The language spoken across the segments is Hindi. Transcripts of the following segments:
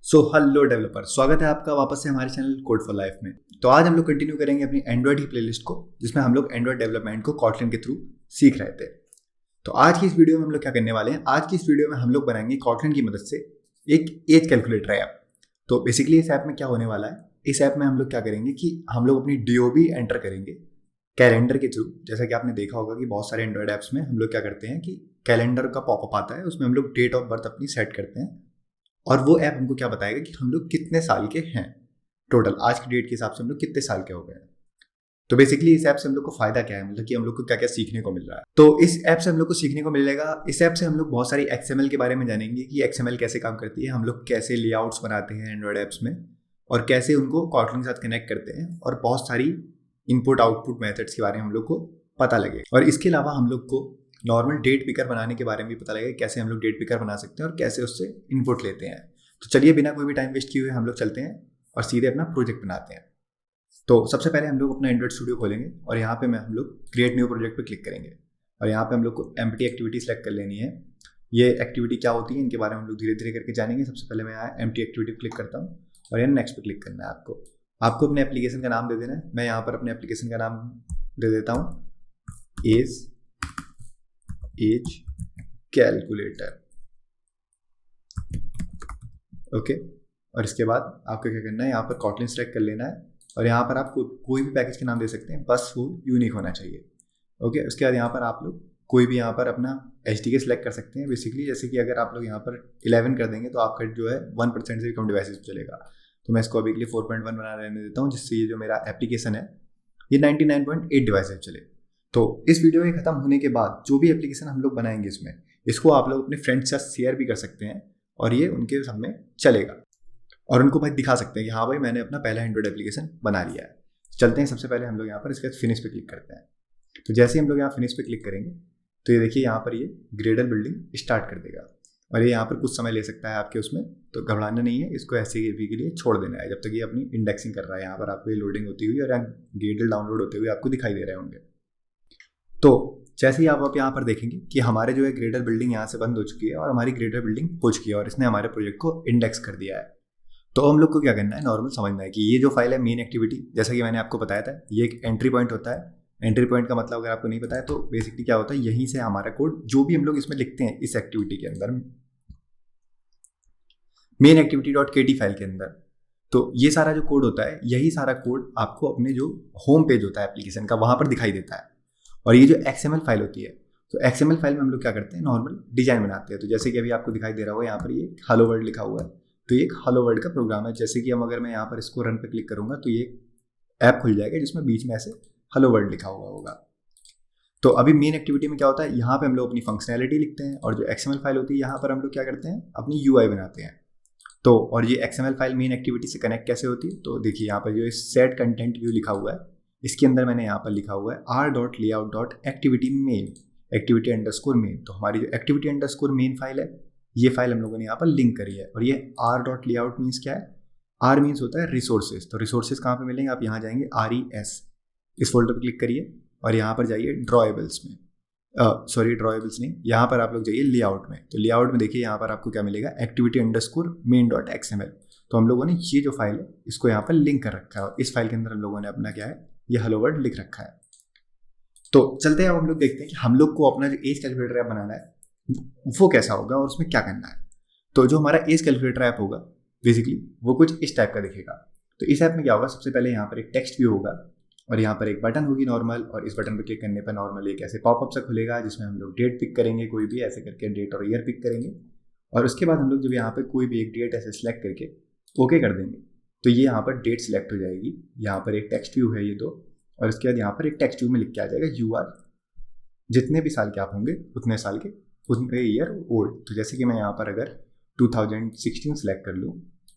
हेलो डेवलपर, स्वागत है आपका वापस से हमारे चैनल कोड फॉर लाइफ में। तो आज हम लोग कंटिन्यू करेंगे अपनी एंड्रॉइड की प्लेलिस्ट को, जिसमें हम लोग एंड्रॉइड डेवलपमेंट को कॉटलिन के थ्रू सीख रहे थे। तो आज की इस वीडियो में हम लोग क्या करने वाले हैं, आज की इस वीडियो में हम लोग बनाएंगे कॉटलिन की मदद से एक एज कैलकुलेटर ऐप। तो बेसिकली इस ऐप में क्या होने वाला है, इस ऐप में हम लोग क्या करेंगे कि हम लोग अपनी DOB एंटर करेंगे कैलेंडर के थ्रू। जैसा कि आपने देखा होगा कि बहुत सारे एंड्रॉइड ऐप्स में हम लोग क्या करते हैं कि कैलेंडर का पॉपअप आता है, उसमें हम लोग डेट ऑफ बर्थ अपनी सेट करते हैं और वो ऐप हमको क्या बताएगा कि हम लोग कितने साल के हैं टोटल, आज की डेट के हिसाब से हम लोग कितने साल के हो गए हैं। तो बेसिकली इस ऐप से हम लोग को फायदा क्या है, मतलब कि हम लोग को क्या क्या सीखने को मिल रहा है। तो इस ऐप से हम लोग को सीखने को मिलेगा, इस ऐप से हम लोग बहुत सारी XML के बारे में जानेंगे कि XML कैसे काम करती है, हम लोग कैसे लेआउट्स बनाते हैं एंड्रॉइड ऐप्स में और कैसे उनको कॉटलिन के साथ कनेक्ट करते हैं, और बहुत सारी इनपुट आउटपुट मेथड्स के बारे में हम लोग को पता लगेगा। और इसके अलावा हम लोग को नॉर्मल डेट पिकर बनाने के बारे में भी पता लगेगा, कैसे हम लोग डेट पिकर बना सकते हैं और कैसे उससे इनपुट लेते हैं। तो चलिए बिना कोई भी टाइम वेस्ट किए हुए हम लोग चलते हैं और सीधे अपना प्रोजेक्ट बनाते हैं। तो सबसे पहले हम लोग अपना एंड्रॉइड स्टूडियो खोलेंगे और यहाँ पे हम लोग क्रिएट न्यू प्रोजेक्ट पे क्लिक करेंगे और यहाँ पे हम लोग को एम्प्टी एक्टिविटी सेलेक्ट कर लेनी है। ये एक्टिविटी क्या होती है इनके बारे में हम लोग धीरे धीरे करके जानेंगे। सबसे पहले मैं यहाँ एम्प्टी एक्टिविटी पे क्लिक करता हूँ और यहाँ नेक्स्ट पे क्लिक करना है। आपको अपने एप्लीकेशन का नाम दे देना है। मैं यहाँ पर अपने एप्लीकेशन का नाम दे देता हूँ एज कैलकुलेटर। ओके, और इसके बाद आपको क्या करना है, यहाँ पर कॉटलिन सेलेक्ट कर लेना है और यहाँ पर आप कोई भी पैकेज का नाम दे सकते हैं, बस वो यूनिक होना चाहिए। ओके, उसके बाद यहाँ पर आप लोग कोई भी यहाँ पर अपना SDK सेलेक्ट कर सकते हैं। बेसिकली जैसे कि अगर आप लोग यहाँ पर 11 कर देंगे तो आपका जो है 1% से भी कम डिवाइसेस चलेगा। तो मैं इसको अभी के लिए 4.1 बना रहने देता हूँ, जिससे ये जो मेरा एप्लीकेशन है ये 99.8 डिवाइसेस चले। तो इस वीडियो के खत्म होने के बाद जो भी एप्लीकेशन हम लोग बनाएंगे इसमें, इसको आप लोग अपने फ्रेंड्स से शेयर भी कर सकते हैं और ये उनके सब में चलेगा और उनको भाई दिखा सकते हैं कि हाँ भाई मैंने अपना पहला एंड्रॉइड एप्लीकेशन बना लिया है। चलते हैं, सबसे पहले हम लोग यहाँ पर इसके बाद फिनिश पे क्लिक करते हैं। तो जैसे ही हम लोग यहाँ फिनिश पे क्लिक करेंगे तो ये देखिए यहाँ पर ये ग्रेडल बिल्डिंग स्टार्ट कर देगा और ये यहाँ पर कुछ समय ले सकता है आपके उसमें, तो घबराना नहीं है, इसको ऐसे ही के लिए छोड़ देना है जब तक ये अपनी इंडेक्सिंग कर रहा है। यहाँ पर आपको ये लोडिंग होती हुई और यहाँ ग्रेडल डाउनलोड होते हुए आपको दिखाई दे रहे होंगे। तो जैसे ही आप यहाँ पर देखेंगे कि हमारे जो है ग्रेडर बिल्डिंग यहाँ से बंद हो चुकी है और हमारी ग्रेडर बिल्डिंग हो चुकी है और इसने हमारे प्रोजेक्ट को इंडेक्स कर दिया है। तो हम लोग को क्या करना है, नॉर्मल समझना है कि ये जो फाइल है मेन एक्टिविटी, जैसा कि मैंने आपको बताया था, ये एक एंट्री पॉइंट होता है। एंट्री पॉइंट का मतलब अगर आपको नहीं पता है तो बेसिकली क्या होता है, यहीं से हमारा कोड जो भी हम लोग इसमें लिखते हैं इस एक्टिविटी के अंदर, मेन एक्टिविटी.kt फाइल के अंदर, तो ये सारा जो कोड होता है, यही सारा कोड आपको अपने जो होम पेज होता है एप्लीकेशन का वहां पर दिखाई देता है। और ये जो XML फाइल होती है, तो XML फाइल में हम लोग क्या करते हैं, नॉर्मल डिजाइन बनाते हैं। तो जैसे कि अभी आपको दिखाई दे रहा होगा यहाँ पर ये हेलो वर्ल्ड लिखा हुआ है, तो ये एक हेलो वर्ल्ड का प्रोग्राम है। जैसे कि हम अगर मैं यहाँ पर इसको रन पे क्लिक करूंगा तो ये ऐप खुल जाएगा जिसमें बीच में ऐसे हेलो वर्ल्ड लिखा हुआ होगा। तो अभी मेन एक्टिविटी में क्या होता है, यहाँ पे हम लोग अपनी फंक्शनैलिटी लिखते हैं और जो XML फाइल होती है यहाँ पर हम लोग क्या करते हैं, अपनी UI बनाते हैं। तो और ये XML फाइल मेन एक्टिविटी से कनेक्ट कैसे होती है, तो देखिए यहाँ पर जो सेट कंटेंट व्यू लिखा हुआ है, इसके अंदर मैंने यहाँ पर लिखा हुआ है r.layout.activity main activity underscore main. तो हमारी जो activity अंडरस्कोर मेन फाइल है, ये फाइल हम लोगों ने यहाँ पर लिंक करी है। और ये r.layout मीन्स क्या है, r मीन्स होता है रिसोर्सेज। तो रिसोर्सेज कहाँ पे मिलेंगे, आप यहाँ जाएंगे RES, इस फोल्डर पर क्लिक करिए और यहाँ पर जाइए ड्रॉएबल्स में, सॉरी ड्रॉएबल्स नहीं, यहाँ पर आप लोग जाइए लेआउट में। तो लेआउट में देखिए यहाँ पर आपको क्या मिलेगा, activity अंडरस्कोर main.xml। तो हम लोगों ने ये जो फाइल है इसको यहाँ पर लिंक कर रखा है और इस फाइल के अंदर हम लोगों ने अपना क्या है, ये हेलो वर्ल्ड लिख रखा है। तो चलते हैं, अब हम लोग देखते हैं कि हम लोग को अपना जो एज कैलकुलेटर ऐप बनाना है वो कैसा होगा और उसमें क्या करना है। तो जो हमारा एज कैलकुलेटर ऐप होगा बेसिकली वो कुछ इस टाइप का दिखेगा। तो इस ऐप में क्या होगा, सबसे पहले यहाँ पर एक टेक्स्ट व्यू होगा और यहाँ पर एक बटन होगी नॉर्मल, और इस बटन पर क्लिक करने पर नॉर्मल एक ऐसे पॉपअप सा खुलेगा जिसमें हम लोग डेट पिक करेंगे, कोई भी ऐसे करके डेट और ईयर पिक करेंगे और उसके बाद हम लोग जब यहाँ पे कोई भी एक डेट ऐसे सिलेक्ट करके ओके कर देंगे तो ये यहाँ पर डेट सिलेक्ट हो जाएगी। यहाँ पर एक टेक्स्ट व्यू है ये दो, और इसके बाद यहाँ पर एक टेक्स्ट व्यू में लिख के आ जाएगा UR, जितने भी साल के आप होंगे उतने साल के उतने ईयर ओल्ड। तो जैसे कि मैं यहाँ पर अगर 2016 सेलेक्ट कर लूँ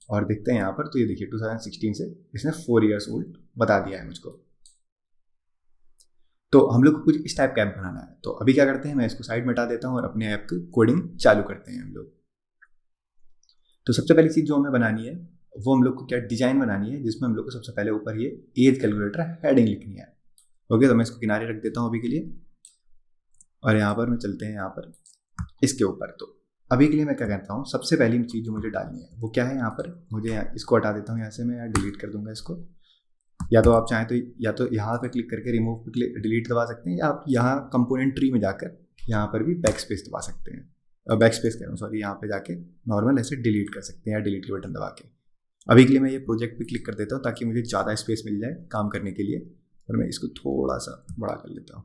और देखते हैं यहाँ पर, तो ये देखिए 2016 से इसने 4 ईयर्स ओल्ड बता दिया है मुझको। तो हम लोग को कुछ इस टाइप का ऐप बनाना है। तो अभी क्या करते हैं, मैं इसको साइड में हटा देता हूँ और अपने ऐप की कोडिंग चालू करते हैं हम लोग। तो सबसे पहली चीज़ जो हमें बनानी है वो हम लोग को क्या डिजाइन बनानी है, जिसमें हम लोग को सबसे पहले ऊपर ये एज कैलकुलेटर हेडिंग लिखनी है। ओके, तो मैं इसको किनारे रख देता हूँ अभी के लिए और यहाँ पर मैं चलते हैं यहाँ पर इसके ऊपर। तो अभी के लिए मैं क्या करता हूँ, सबसे पहली चीज़ जो मुझे डालनी है वो क्या है, यहाँ पर मुझे इसको हटा देता हूँ यहाँ से, मैं यहाँ डिलीट कर दूंगा इसको। या तो आप चाहें तो या तो यहाँ पे क्लिक करके रिमूव पे क्लिक डिलीट दबा सकते हैं, या आप यहाँ कंपोनेंट ट्री में जाकर यहाँ पर भी बैक स्पेस दबा सकते हैं, बैक स्पेस कह रहा हूँ सॉरी, यहाँ पे जाके नॉर्मल ऐसे डिलीट कर सकते हैं या डिलीट के बटन दबा के। अभी के लिए मैं ये प्रोजेक्ट पे क्लिक कर देता हूँ ताकि मुझे ज़्यादा स्पेस मिल जाए काम करने के लिए, और मैं इसको थोड़ा सा बड़ा कर लेता हूँ।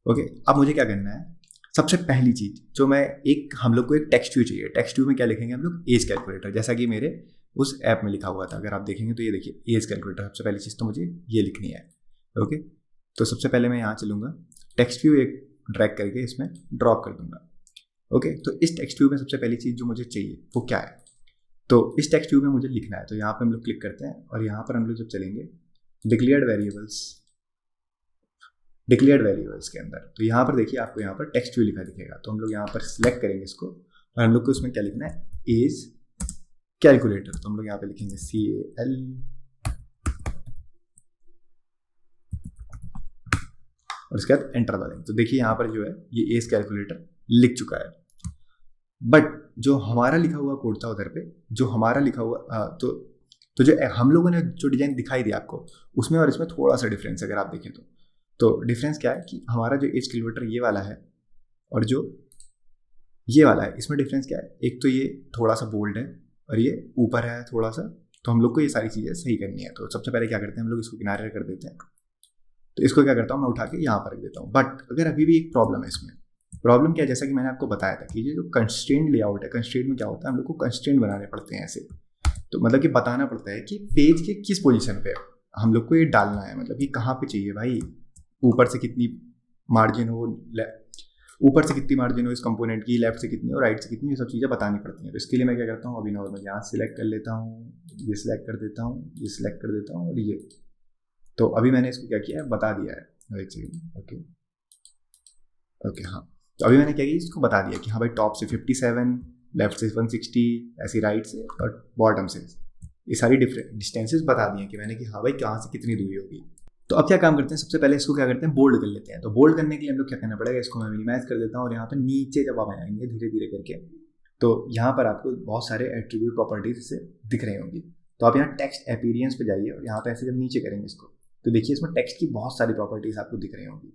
ओके, अब मुझे क्या करना है, सबसे पहली चीज़ जो मैं हम लोग को एक टेक्स्ट व्यू चाहिए। टेक्स्ट व्यू में क्या लिखेंगे हम लोग, एज कैलकुलेटर, जैसा कि मेरे उस ऐप में लिखा हुआ था। अगर आप देखेंगे तो ये देखिए एज कैलकुलेटर, सबसे पहली चीज़ तो मुझे ये लिखनी है। ओके, तो सबसे पहले मैं यहाँ चलूँगा, टेक्स्ट व्यू एक ड्रैग करके इसमें ड्रॉप कर दूंगा। ओके, तो इस टेक्स्ट व्यू में सबसे पहली चीज़ जो मुझे चाहिए वो क्या है, तो इस टेक्स्ट व्यू में मुझे लिखना है। तो यहाँ पर हम लोग क्लिक करते हैं और यहाँ पर हम लोग जब चलेंगे डिक्लेयर्ड वेरिएबल्स के अंदर, तो यहाँ पर देखिए आपको यहाँ पर टेक्स्ट व्यू लिखा दिखेगा। तो हम लोग यहाँ पर सिलेक्ट करेंगे इसको, और हम लोग को इसमें क्या लिखना है, एज कैलकुलेटर। तो हम लोग यहाँ पे लिखेंगे CAL, और इसके बाद एंटर दबा देंगे। तो देखिए यहाँ पर जो है ये एज कैलकुलेटर लिख चुका है। बट जो हमारा लिखा हुआ कोड था उधर पे, जो हमारा लिखा हुआ तो जो हम लोगों ने जो डिजाइन दिखाई दिया आपको, उसमें और इसमें थोड़ा सा डिफरेंस अगर आप देखें तो डिफरेंस क्या है कि हमारा जो एज कैलकुलेटर ये वाला है और जो ये वाला है, इसमें डिफरेंस क्या है, एक तो ये थोड़ा सा बोल्ड है और ये ऊपर है थोड़ा सा। तो हम लोग को ये सारी चीज़ें सही करनी है। तो सबसे पहले क्या करते हैं, हम लोग इसको किनारे कर देते हैं। तो इसको क्या करता हूँ मैं, उठा के यहाँ पर रख देता हूँ। बट अगर अभी भी एक प्रॉब्लम है इसमें, प्रॉब्लम क्या है, जैसा कि मैंने आपको बताया था कि ये जो कंस्ट्रेंट लेआउट है, कंस्ट्रेंट में क्या होता है, हम लोग को कंस्ट्रेंट बनाने पड़ते हैं ऐसे। तो मतलब कि बताना पड़ता है कि पेज के किस पोजीशन पे हम लोग को ये डालना है, मतलब कि कहाँ पे चाहिए भाई, ऊपर से कितनी मार्जिन हो, ऊपर से कितनी मार्जिन हो इस कंपोनेंट की, लेफ्ट से कितनी और राइट से कितनी, ये सब चीज़ें बतानी पड़ती हैं। तो इसके लिए मैं क्या करता हूँ, अभी नॉर्मल यहाँ सिलेक्ट कर लेता हूँ, ये सिलेक्ट कर देता हूँ, ये सिलेक्ट कर देता हूँ, और ये तो अभी मैंने इसको क्या किया है, बता दिया है। एक सेकेंड, ओके हाँ, तो अभी मैंने क्या किया, इसको बता दिया कि हाँ भाई टॉप से 57, लेफ्ट से 160, ऐसी राइट से और बॉटम से, ये सारी डिफरेंट डिस्टेंसेस बता दिए कि मैंने कि हाँ भाई कहाँ से कितनी दूरी होगी। तो अब क्या काम करते हैं, सबसे पहले इसको क्या करते हैं, बोल्ड कर लेते हैं। तो बोल्ड करने के लिए हम लोग क्या करना पड़ेगा, इसको मैं मिनिमाइज कर देता हूँ, और यहाँ पर नीचे जब आप आएंगे धीरे धीरे करके, तो यहाँ पर आपको बहुत सारे एट्रीब्यूट प्रॉपर्टीज से दिख रही होंगी। तो आप यहाँ टेक्स्ट अपीयरेंस पे जाइए, और यहाँ पे ऐसे जब नीचे करेंगे इसको, तो देखिए इसमें टेक्स्ट की बहुत सारी प्रॉपर्टीज आपको दिख रही होंगी।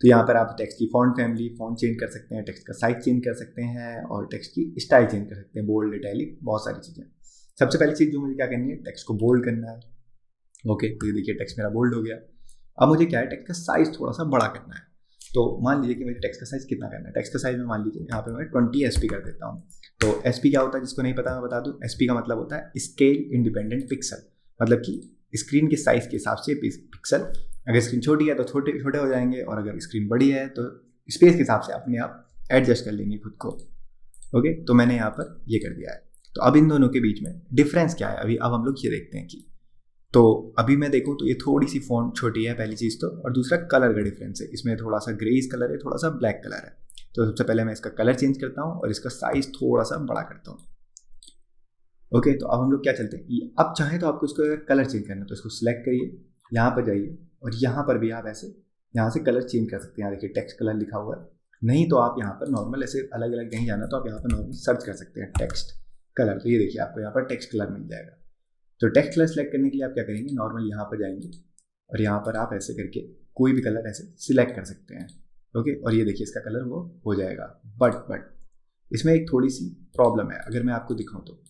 तो यहाँ पर आप टेक्स्ट की फॉन्ट फैमिली, फॉन्ट चेंज कर सकते हैं, टेक्स्ट का साइज चेंज कर सकते हैं, और टेक्स्ट की स्टाइल चेंज कर सकते हैं, बोल्ड, इटैलिक, बहुत सारी चीज़ें। सबसे पहली चीज़ जो मुझे क्या करनी है, टेक्स्ट को बोल्ड करना है। ओके, तो ये देखिए टेक्स्ट मेरा बोल्ड हो गया। अब मुझे क्या है, टेक्स्ट का साइज थोड़ा सा बड़ा करना है। तो मान लीजिए कि मुझे टेक्स्ट का साइज कितना करना है, टेक्स्ट का साइज में मान लीजिए यहाँ पे मैं 20 SP कर देता हूँ। तो SP क्या होता है, जिसको नहीं पता मैं बता दूँ, SP का मतलब होता है स्केल इंडिपेंडेंट पिक्सल, मतलब कि स्क्रीन के साइज के हिसाब से पिक्सल, अगर स्क्रीन छोटी है तो छोटे छोटे हो जाएंगे, और अगर स्क्रीन बड़ी है तो स्पेस के हिसाब से अपने आप एडजस्ट कर लेंगे खुद को। ओके, तो मैंने यहाँ पर ये कर दिया है। तो अब इन दोनों के बीच में डिफरेंस क्या है, अभी अब हम लोग ये देखते हैं कि, तो अभी मैं देखूँ तो ये थोड़ी सी फॉन्ट छोटी है पहली चीज़ तो, और दूसरा कलर का डिफरेंस है, इसमें थोड़ा सा ग्रेइश कलर है, थोड़ा सा ब्लैक कलर है। तो सबसे पहले मैं इसका कलर चेंज करता हूँ और इसका साइज थोड़ा सा बड़ा करता हूँ। ओके, तो अब हम लोग क्या चलते हैं, अब चाहें तो आपको इसको कलर चेंज करना है तो इसको सिलेक्ट करिए, यहाँ पर जाइए, और यहाँ पर भी आप ऐसे यहाँ से कलर चेंज कर सकते हैं। यहाँ देखिए टेक्स्ट कलर लिखा हुआ है, नहीं तो आप यहाँ पर नॉर्मल ऐसे अलग अलग नहीं जाना तो आप यहाँ पर नॉर्मल सर्च कर सकते हैं टेक्स्ट कलर। तो ये देखिए आपको यहाँ पर टेक्स्ट कलर मिल जाएगा। तो टेक्स्ट कलर सेलेक्ट करने के लिए आप क्या करेंगे, नॉर्मल यहाँ पर जाएंगे और यहाँ पर आप ऐसे करके कोई भी कलर ऐसे सिलेक्ट कर सकते हैं। ओके, और ये देखिए इसका कलर वो हो जाएगा। बट इसमें एक थोड़ी सी प्रॉब्लम है, अगर मैं आपको दिखाऊं तो,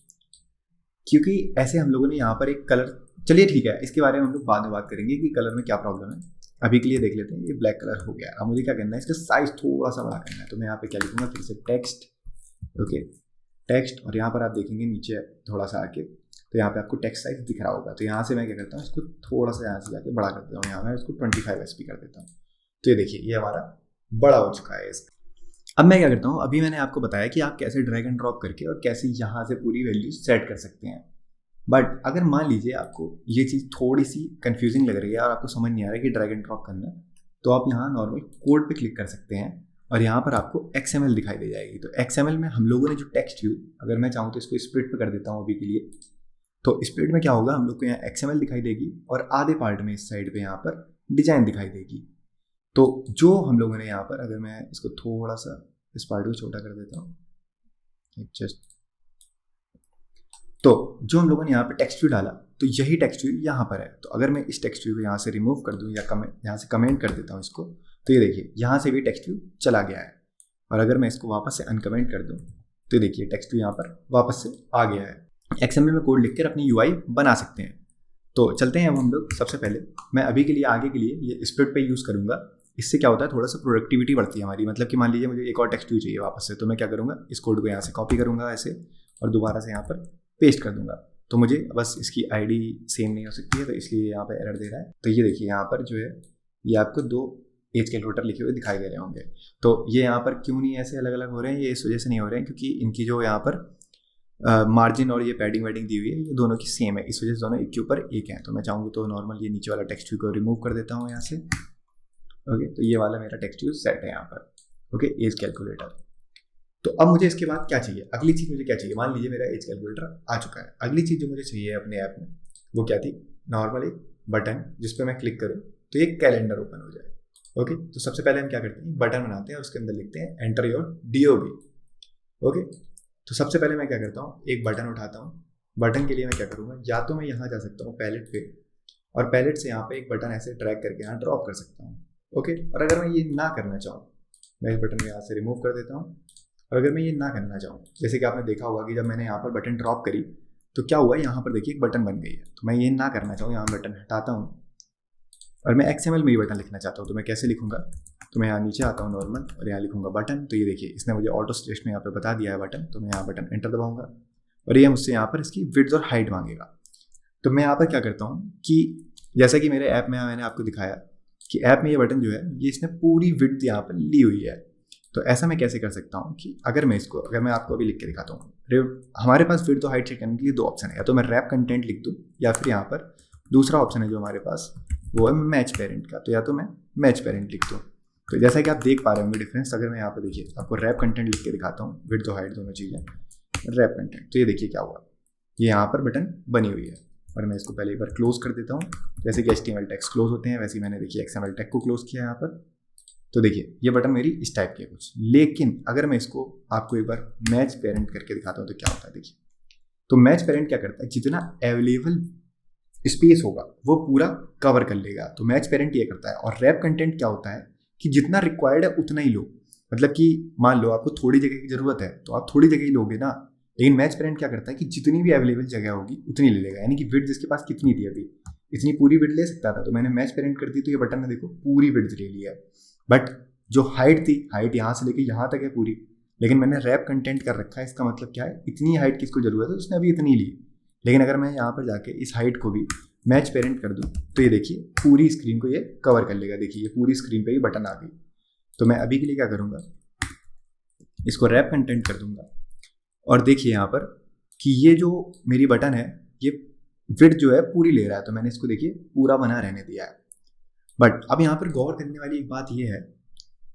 क्योंकि ऐसे हम लोगों ने यहाँ पर एक कलर, चलिए ठीक है इसके बारे में हम लोग बाद में बात करेंगे कि कलर में क्या प्रॉब्लम है। अभी के लिए देख लेते हैं, ये ब्लैक कलर हो गया। अब मुझे क्या करना है, इसका साइज थोड़ा सा बड़ा करना है। तो मैं यहाँ पे क्या लिखूंगा, फिर से टेक्स्ट, ओके टेक्स्ट, और यहाँ पर आप देखेंगे नीचे थोड़ा सा आके, तो यहाँ पे आपको टेक्स्ट साइज दिख रहा होगा। तो यहाँ से मैं क्या करता हूँ, इसको थोड़ा सा यहाँ से जाके बड़ा कर देता हूँ, यहाँ मैं इसको 25 SP कर देता हूँ। तो ये देखिए ये हमारा बड़ा हो चुका है इसका। अब मैं क्या करता हूँ, अभी मैंने आपको बताया कि आप कैसे ड्रैग एंड ड्रॉप करके और कैसे यहाँ से पूरी वैल्यू सेट कर सकते हैं। बट अगर मान लीजिए आपको ये चीज़ थोड़ी सी कंफ्यूजिंग लग रही है और आपको समझ नहीं आ रहा है कि ड्रैग एंड ड्रॉप करना है, तो आप यहाँ नॉर्मल कोड पे क्लिक कर सकते हैं और यहाँ पर आपको XML दिखाई दे जाएगी। तो XML में हम लोगों ने जो टेक्स्ट व्यू, अगर मैं चाहूँ तो इसको स्प्लिट पे कर देता हूँ अभी के लिए। तो स्प्लिट में क्या होगा, हम लोग को यहाँ XML दिखाई देगी और आधे पार्ट में इस साइड पे यहाँ पर डिजाइन दिखाई देगी। तो जो हम लोगों ने यहाँ पर, अगर मैं इसको थोड़ा सा इस पार्ट को छोटा कर देता हूँ, जस्ट तो जो हम लोगों ने यहाँ पे टेक्स्ट व्यू डाला, तो यही टेक्स्ट व्यू यहाँ पर है। तो अगर मैं इस टेक्स्ट व्यू को यहाँ से रिमूव कर दूँ या यहाँ से कमेंट कर देता हूँ इसको, तो ये देखिए यहाँ से भी टेक्स्ट व्यू चला गया है। और अगर मैं इसको वापस से अनकमेंट कर दूँ तो देखिए टेक्स्ट व्यू यहाँ पर वापस से आ गया है। XML में कोड लिखकर अपनी UI बना सकते हैं। तो चलते हैं अब हम लोग। सबसे पहले मैं अभी के लिए आगे के लिए ये स्प्लिट पे यूज़ करूँगा। इससे क्या होता है, थोड़ा सा प्रोडक्टिविटी बढ़ती है हमारी। मतलब कि मान लीजिए मुझे एक और टेक्स्ट व्यू चाहिए वापस से, तो मैं क्या करूँगा, इस कोड को यहाँ से कॉपी करूँगा ऐसे और दोबारा से यहाँ पर पेस्ट कर दूंगा। तो मुझे बस इसकी ID सेम नहीं हो सकती है, तो इसलिए यहाँ पर एरर दे रहा है। तो ये देखिए यहाँ पर जो है ये आपको 2 एज कैलकुलेटर लिखे हुए दिखाई दे रहे होंगे। तो ये यहाँ पर क्यों नहीं ऐसे अलग अलग हो रहे हैं, ये इस वजह से नहीं हो रहे हैं क्योंकि इनकी जो यहाँ पर मार्जिन और ये पैडिंग वेडिंग दी हुई है ये दोनों की सेम है, इस वजह से दोनों एक के ऊपर एक हैं। तो मैं चाहूँगी तो नॉर्मल ये नीचे वाला टेक्स्ट व्यू को रिमूव कर देता हूँ यहाँ से। ओके, तो ये वाला मेरा टेक्स्ट व्यू सेट है यहाँ पर। Okay, age calculator. तो अब मुझे इसके बाद क्या चाहिए, अगली चीज़ मुझे क्या चाहिए, मान लीजिए मेरा एज कैलकुलेटर आ चुका है। अगली चीज़ जो मुझे चाहिए अपने ऐप में वो क्या थी, नॉर्मल एक बटन जिस पर मैं क्लिक करूँ तो एक कैलेंडर ओपन हो जाए। ओके, तो सबसे पहले हम क्या करते हैं, बटन बनाते हैं और उसके अंदर लिखते हैं एंटर योर DOB। ओके, तो सबसे पहले मैं क्या करता हूँ, एक बटन उठाता हूँ। बटन के लिए मैं क्या करूँगा, या तो मैं यहाँ जा सकता हूँ पैलेट पे और पैलेट से यहाँ पे एक बटन ऐसे ड्रैग करके यहाँ ड्रॉप कर सकता हूँ। ओके, और अगर मैं ये ना करना चाहूँ, मैं इस बटन को यहाँ से रिमूव कर देता हूँ। और अगर मैं ये ना करना चाहूँ, जैसे कि आपने देखा होगा कि जब मैंने यहाँ पर बटन ड्रॉप करी तो क्या हुआ, यहाँ पर देखिए एक बटन बन गई है। तो मैं ये ना करना चाहूँ, यहाँ बटन हटाता हूँ और मैं XML में ये बटन लिखना चाहता हूँ। तो मैं कैसे लिखूँगा, तो मैं यहाँ नीचे आता हूँ नॉर्मल और यहाँ लिखूँगा बटन। तो ये देखिए इसने मुझे ऑटो स्टेट में यहाँ पे बता दिया है बटन। तो मैं यहाँ बटन एंटर दबाऊँगा और ये मुझसे यहाँ पर इसकी विड्थ और हाइट मांगेगा। तो मैं यहाँ पर क्या करता हूँ कि जैसा कि मेरे ऐप में मैंने आपको दिखाया कि ऐप में ये बटन जो है ये इसने पूरी विड्थ यहाँ पर ली हुई है। तो ऐसा मैं कैसे कर सकता हूँ कि अगर मैं आपको अभी लिख के दिखाता हूँ, हमारे पास विड्थ और हाइट चेक करने के लिए 2 ऑप्शन है, या तो मैं रैप कंटेंट लिख दूँ या फिर यहाँ पर दूसरा ऑप्शन है जो हमारे पास वो है मैच पेरेंट का। तो या तो मैं मैच पेरेंट लिख दूँ। तो जैसा कि आप देख पा रहे होंगे डिफरेंस, अगर मैं यहाँ पर देखिए आपको रैप कंटेंट लिख के दिखाता हूँ, विड्थ और हाइट दोनों चीज़ें रैप कंटेंट। तो ये देखिए क्या हुआ, ये यहाँ पर बटन बनी हुई है और मैं इसको पहले एक बार क्लोज कर देता हूँ। जैसे कि HTML टैग्स क्लोज होते हैं वैसे ही मैंने देखिए XML टैग को क्लोज किया यहाँ पर। तो देखिए ये बटन मेरी इस टाइप की है कुछ। लेकिन अगर मैं इसको आपको एक बार मैच पेरेंट करके दिखाता हूँ तो क्या होता है, देखिए तो मैच पेरेंट क्या करता है, जितना अवेलेबल स्पेस होगा वो पूरा कवर कर लेगा। तो मैच पेरेंट ये करता है। और रैप कंटेंट क्या होता है कि जितना रिक्वायर्ड है उतना ही लो। मतलब कि मान लो आपको थोड़ी जगह की ज़रूरत है तो आप थोड़ी जगह ही लोगे ना, लेकिन मैच पेरेंट क्या करता है कि जितनी भी अवेलेबल जगह होगी उतनी ले लेगा। यानी कि विड्थ जिसके पास कितनी थी अभी, इतनी पूरी विड्थ ले सकता था। तो मैंने मैच पेरेंट कर दी तो ये बटन ने देखो पूरी विड्थ ले लिया है। बट जो हाइट थी, हाइट यहाँ से लेके यहाँ तक है पूरी, लेकिन मैंने रैप कंटेंट कर रखा है। इसका मतलब क्या है, इतनी हाइट किसको ज़रूरत है उसने अभी इतनी ली। लेकिन अगर मैं यहाँ पर जाके इस हाइट को भी मैच पेरेंट कर दूँ तो ये देखिए पूरी स्क्रीन को ये कवर कर लेगा। देखिए ये पूरी स्क्रीन पे ही बटन आ गई। तो मैं अभी के लिए क्या करूँगा, इसको रैप कंटेंट कर दूंगा और देखिए यहाँ पर कि ये जो मेरी बटन है ये विड्थ जो है पूरी ले रहा है। तो मैंने इसको देखिए पूरा बना रहने दिया है। बट अब यहाँ पर गौर करने वाली एक बात ये है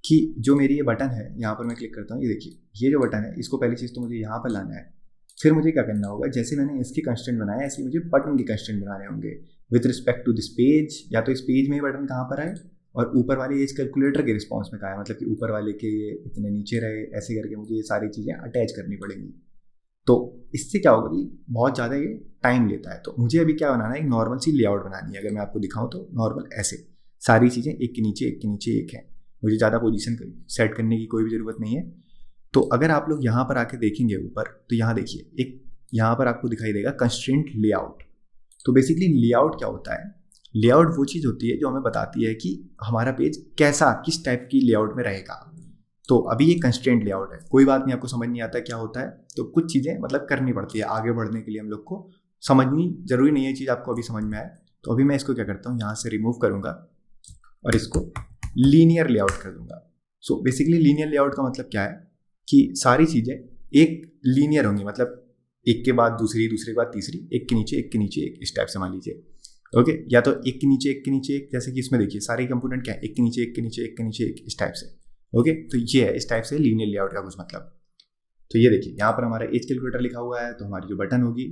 कि जो मेरी ये बटन है, यहाँ पर मैं क्लिक करता हूँ, ये देखिए ये जो बटन है इसको पहली चीज़ तो मुझे यहाँ पर लाना है। फिर मुझे क्या करना होगा, जैसे मैंने इसके कंस्ट्रेंट बनाया ऐसे मुझे बटन के कंस्ट्रेंट बनाने होंगे with respect to this page. या तो इस पेज में बटन कहाँ पर आए और ऊपर वाले एज कैलकुलेटर के रिस्पॉन्स में कहा है, मतलब कि ऊपर वाले के ये इतने नीचे रहे, ऐसे करके मुझे ये सारी चीज़ें अटैच करनी पड़ेंगी। तो इससे क्या होगा कि बहुत ज़्यादा ये टाइम लेता है। तो मुझे अभी क्या बनाना है, एक नॉर्मल सी लेआउट बनानी है। अगर मैं आपको दिखाऊं तो नॉर्मल ऐसे सारी चीज़ें एक के नीचे एक के नीचे एक है। मुझे ज़्यादा पोजीशन सेट करने की कोई भी ज़रूरत नहीं है। तो अगर आप लोग यहाँ पर आके देखेंगे ऊपर तो यहाँ देखिए एक यहाँ पर आपको दिखाई देगा कंस्ट्रेंट लेआउट। तो बेसिकली लेआउट क्या होता है, लेआउट वो चीज़ होती है जो हमें बताती है कि हमारा पेज कैसा किस टाइप की लेआउट में रहेगा। तो अभी ये कंस्ट्रेंट लेआउट है, कोई बात नहीं, आपको समझ नहीं आता क्या होता है तो कुछ चीज़ें मतलब करनी पड़ती है आगे बढ़ने के लिए। हम लोग को समझनी जरूरी नहीं है चीज़ आपको अभी समझ में आए। तो अभी मैं इसको क्या करता हूँ, यहाँ से रिमूव करूँगा और इसको लीनियर लेआउट कर दूंगा। सो बेसिकली लीनियर लेआउट का मतलब क्या है कि सारी चीज़ें एक लीनियर होंगी, मतलब एक के बाद दूसरी, दूसरे के बाद तीसरी, एक के नीचे एक के नीचे एक, इस टाइप से मान लीजिए। ओके, या तो एक के नीचे एक के नीचे एक, जैसे कि इसमें देखिए सारे कंपोनेंट क्या है, एक के नीचे एक के नीचे एक के नीचे एक, इस टाइप से। ओके, तो ये है इस टाइप से लीनियर लेआउट का कुछ मतलब। तो ये देखिए यहाँ पर हमारा एज कैलकुलेटर लिखा हुआ है, तो हमारी जो बटन होगी।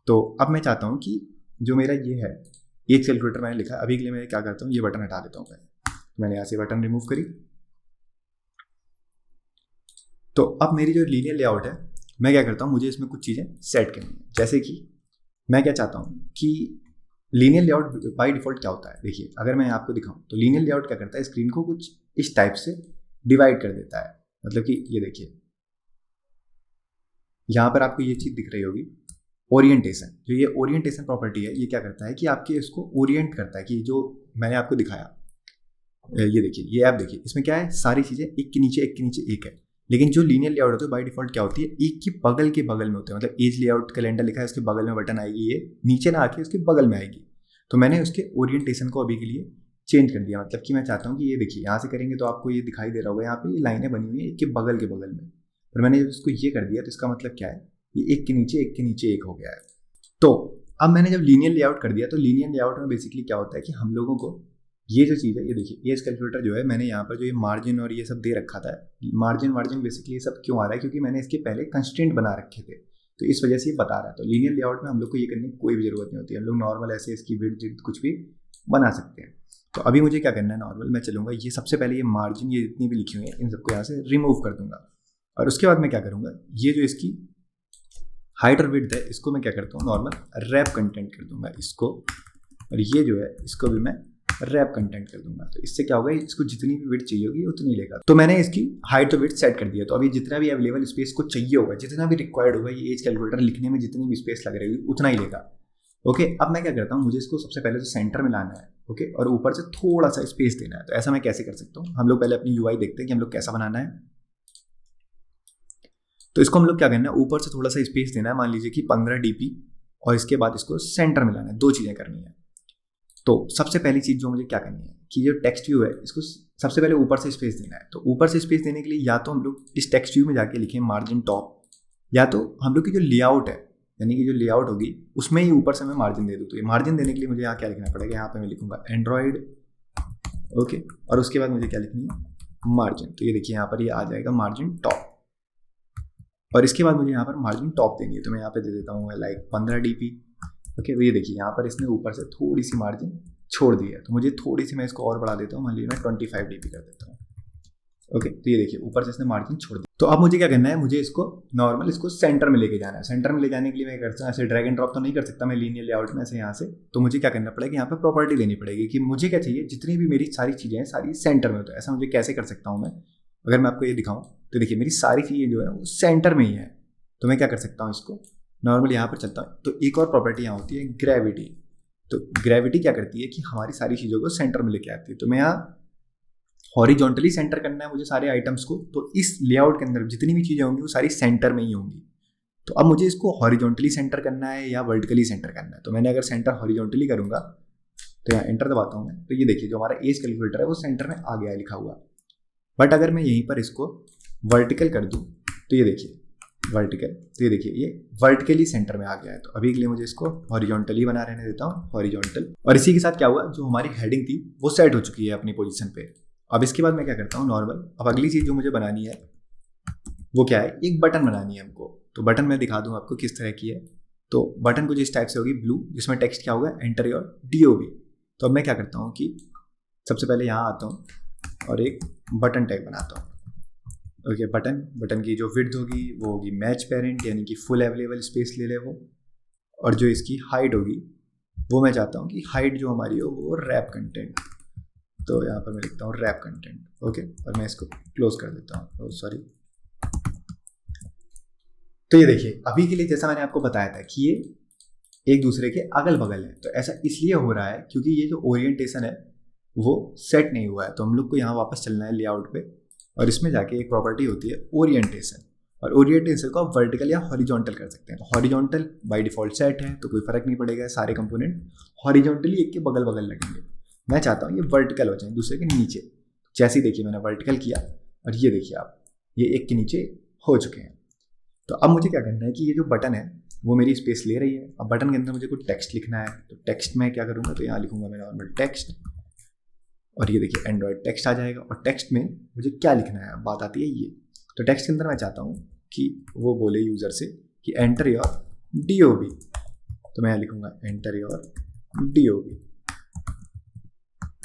तो अब मैं चाहता हूँ कि जो मेरा ये है एज कैलकुलेटर मैंने लिखा है, अभी के लिए मैं क्या करता हूँ, ये बटन हटा देता हूँ। मैंने यहाँ से बटन रिमूव करी। तो अब मेरी जो लीनियर लेआउट है मैं क्या करता हूँ, मुझे इसमें कुछ चीज़ें सेट करनी है। जैसे कि मैं क्या चाहता हूँ कि लीनियर लेआउट बाय डिफ़ॉल्ट क्या होता है, देखिए अगर मैं आपको दिखाऊँ तो लीनियर लेआउट क्या करता है, स्क्रीन को कुछ इस टाइप से डिवाइड कर देता है। मतलब कि ये देखिए यहाँ पर आपको ये चीज़ दिख रही होगी, ओरिएंटेशन। जो ये ओरिएंटेशन प्रॉपर्टी है, ये क्या करता है कि आपके इसको ओरिएंट करता है कि जो मैंने आपको दिखाया, ये देखिए, ये आप देखिए, इसमें क्या है, सारी चीज़ें एक के नीचे एक के नीचे एक है। लेकिन जो लीनियर लेआउट होता है बाय डिफॉल्ट क्या होती है, एक की बगल के बगल में होते हैं। मतलब एज लेआउट कैलेंडर लिखा है, उसके बगल में बटन आएगी, ये नीचे ना आके उसके बगल में आएगी। तो मैंने उसके ओरिएंटेशन को अभी के लिए चेंज कर दिया। मतलब कि मैं चाहता हूँ कि ये देखिए, यहाँ से करेंगे तो आपको ये दिखाई दे रहा होगा, यहाँ पे ये लाइनें बनी हुई है एक के बगल में। पर मैंने जब इसको ये कर दिया तो इसका मतलब क्या है, ये एक के नीचे एक हो गया है। तो अब मैंने जब लीनियर लेआउट कर दिया, तो लीनियर लेआउट में बेसिकली क्या होता है कि हम लोगों को ये जो चीज़ है, ये देखिए, एज कैलकुलेटर जो है, मैंने यहाँ पर जो ये मार्जिन और ये सब दे रखा था, मार्जिन बेसिकली ये सब क्यों आ रहा है, क्योंकि मैंने इसके पहले कंस्टेंट बना रखे थे, तो इस वजह से ये बता रहा है। तो लीनियर लेआउट में हम लोग को ये करने की कोई भी जरूरत नहीं होती, हम लोग नॉर्मल ऐसे इसकी विड्थ कुछ भी बना सकते हैं। तो अभी मुझे क्या करना है, नॉर्मल मैं चलूँगा, ये सबसे पहले ये मार्जिन, ये जितनी भी लिखी हुई है, इन सबको यहाँ से रिमूव कर दूंगा। और उसके बाद मैं क्या करूँगा, ये जो इसकी हाइट और विड्थ है, इसको मैं क्या करता हूँ, नॉर्मल रैप कंटेंट कर दूंगा इसको, और ये जो है इसको भी मैं रैप कंटेंट कर दूंगा। तो इससे क्या होगा, इसको जितनी भी विड्थ चाहिए होगी उतनी लेगा। तो मैंने इसकी हाइट और विड्थ सेट कर दिया। तो अभी जितना भी अवेलेबल स्पेस को चाहिए होगा, जितना भी रिक्वायर्ड होगा, ये एज कैलकुलेटर लिखने में जितनी भी स्पेस लग रही होगी उतना ही लेगा। ओके, अब मैं क्या करता हूँ, मुझे इसको सबसे पहले तो सेंटर में लाना है। ओके, और ऊपर से थोड़ा सा स्पेस देना है। तो ऐसा मैं कैसे कर सकता हूँ, हम लोग पहले अपनी यूआई देखते हैं कि हम लोग कैसा बनाना है। तो इसको हम लोग क्या करना है, ऊपर से थोड़ा सा स्पेस देना है, मान लीजिए कि 15 dp, और इसके बाद इसको सेंटर में लाना है। दो चीज़ें करनी है। तो सबसे पहली चीज़ जो मुझे क्या करनी है कि जो टेक्स्ट व्यू है, इसको सबसे पहले ऊपर से स्पेस देना है। तो ऊपर से स्पेस देने के लिए या तो हम लोग इस टेक्स्ट व्यू में जाके लिखें मार्जिन टॉप, या तो हम लोग की जो लेआउट है, यानी कि जो लेआउट होगी उसमें ही ऊपर से मैं मार्जिन दे दूँ। तो ये मार्जिन देने के लिए मुझे यहाँ क्या लिखना पड़ेगा, यहाँ पे मैं लिखूंगा एंड्रॉयड। ओके, और उसके बाद मुझे क्या लिखनी है, मार्जिन। तो ये देखिए यहाँ पर ये आ जाएगा मार्जिन टॉप, और इसके बाद मुझे यहाँ पर मार्जिन टॉप देनी है। तो मैं यहाँ पे दे देता हूँ लाइक 15 dp। ओके, तो ये देखिए यहाँ पर इसने ऊपर से थोड़ी सी मार्जिन छोड़ दी है, तो मुझे थोड़ी सी मैं इसको और बढ़ा देता हूँ, मान लीजिए मैं 25 dp कर देता हूँ। ओके, तो ये देखिए ऊपर से इसने मार्जिन छोड़ दी। तो अब मुझे क्या करना है, मुझे इसको नॉर्मल इसको सेंटर में लेके जाना है। सेंटर में ले जाने के लिए मैं करता हूँ ऐसे ड्रैग एंड ड्रॉप तो नहीं कर सकता मैं लीनियर लेआउट में ऐसे यहाँ से। तो मुझे क्या करना पड़ेगा, यहाँ पे प्रॉपर्टी देनी पड़ेगी कि मुझे क्या चाहिए, जितनी भी मेरी सारी चीज़ें हैं सारी सेंटर में। तो ऐसा मुझे कैसे कर सकता हूँ मैं, अगर मैं आपको ये दिखाऊँ तो देखिए मेरी सारी चीज़ें जो है वो सेंटर में ही है। तो मैं क्या कर सकता हूँ, इसको नॉर्मल यहाँ पर चलता हूँ। तो एक और प्रॉपर्टी यहाँ होती है ग्रेविटी। तो ग्रेविटी क्या करती है कि हमारी सारी चीज़ों को सेंटर में लेके आती है। तो मैं यहाँ हॉरिजॉन्टली सेंटर करना है मुझे सारे आइटम्स को, तो इस लेआउट के अंदर जितनी भी चीज़ें होंगी वो सारी सेंटर में ही होंगी। तो अब मुझे इसको हॉरिजॉन्टली सेंटर करना है या वर्टिकली सेंटर करना है। तो मैंने अगर सेंटर हॉरिजॉन्टली करूँगा तो यहाँ एंटर दबाता हूँ मैं, तो ये देखिए जो हमारा एज कैलकुलेटर है वो सेंटर में आ गया है लिखा हुआ। बट अगर मैं यहीं पर इसको वर्टिकल कर दूँ तो ये देखिए वर्टिकल, तो ये देखिए ये वर्टिकली सेंटर में आ गया है। तो अभी के लिए मुझे इसको हॉरिजॉन्टली बना रहने देता हूँ, हॉरिजॉन्टल। और इसी के साथ क्या हुआ, जो हमारी हेडिंग थी वो सेट हो चुकी है अपनी पोजीशन पे। अब इसके बाद मैं क्या करता हूँ नॉर्मल, अब अगली चीज़ जो मुझे बनानी है वो क्या है, एक बटन बनानी है हमको। तो बटन मैं दिखा दूँ आपको किस तरह की है। तो बटन कुछ इस टाइप से होगी ब्लू, जिसमें टेक्स्ट क्या होगा, एंटर योर DOB। तो अब मैं क्या करता हूँ कि सबसे पहले यहाँ आता हूँ और एक बटन टैग बनाता हूँ। ओके, बटन की जो विड्थ होगी वो होगी मैच पेरेंट, यानी कि फुल अवेलेबल स्पेस ले ले वो। और जो इसकी हाइट होगी वो मैं चाहता हूँ कि हाइट जो हमारी हो वो रैप कंटेंट। तो यहाँ पर मैं लिखता हूँ रैप कंटेंट। ओके, और मैं इसको क्लोज कर देता हूँ, सॉरी। तो ये देखिए अभी के लिए जैसा मैंने आपको बताया था कि ये एक दूसरे के अगल बगल है। तो ऐसा इसलिए हो रहा है क्योंकि ये जो ओरिएंटेशन है वो सेट नहीं हुआ है। तो हम लोग को यहाँ वापस चलना है लेआउट पे, और इसमें जाके एक प्रॉपर्टी होती है ओरिएंटेशन। और ओरिएंटेशन को आप वर्टिकल या हॉरिजॉन्टल कर सकते हैं। तो हॉरिजॉन्टल बाय डिफॉल्ट सेट है तो कोई फर्क नहीं पड़ेगा, सारे कंपोनेंट हॉरिजॉन्टली एक के बगल बगल लगेंगे। मैं चाहता हूँ ये वर्टिकल हो जाए दूसरे के नीचे। जैसे ही देखिए मैंने वर्टिकल किया और ये देखिए आप ये एक के नीचे हो चुके हैं। तो अब मुझे क्या करना है कि ये जो बटन है वो मेरी स्पेस ले रही है। अब बटन के अंदर मुझे कुछ टेक्स्ट लिखना है। तो टेक्स्ट में क्या करूँगा, तो यहाँ लिखूंगा मैं नॉर्मल टेक्स्ट, और ये देखिए एंड्रॉयड टेक्स्ट आ जाएगा। और टेक्स्ट में मुझे क्या लिखना है, बात आती है ये। तो टेक्स्ट के अंदर मैं चाहता हूँ कि वो बोले यूज़र से कि एंटर योर DOB। तो मैं यहाँ लिखूंगा एंटर योर DOB।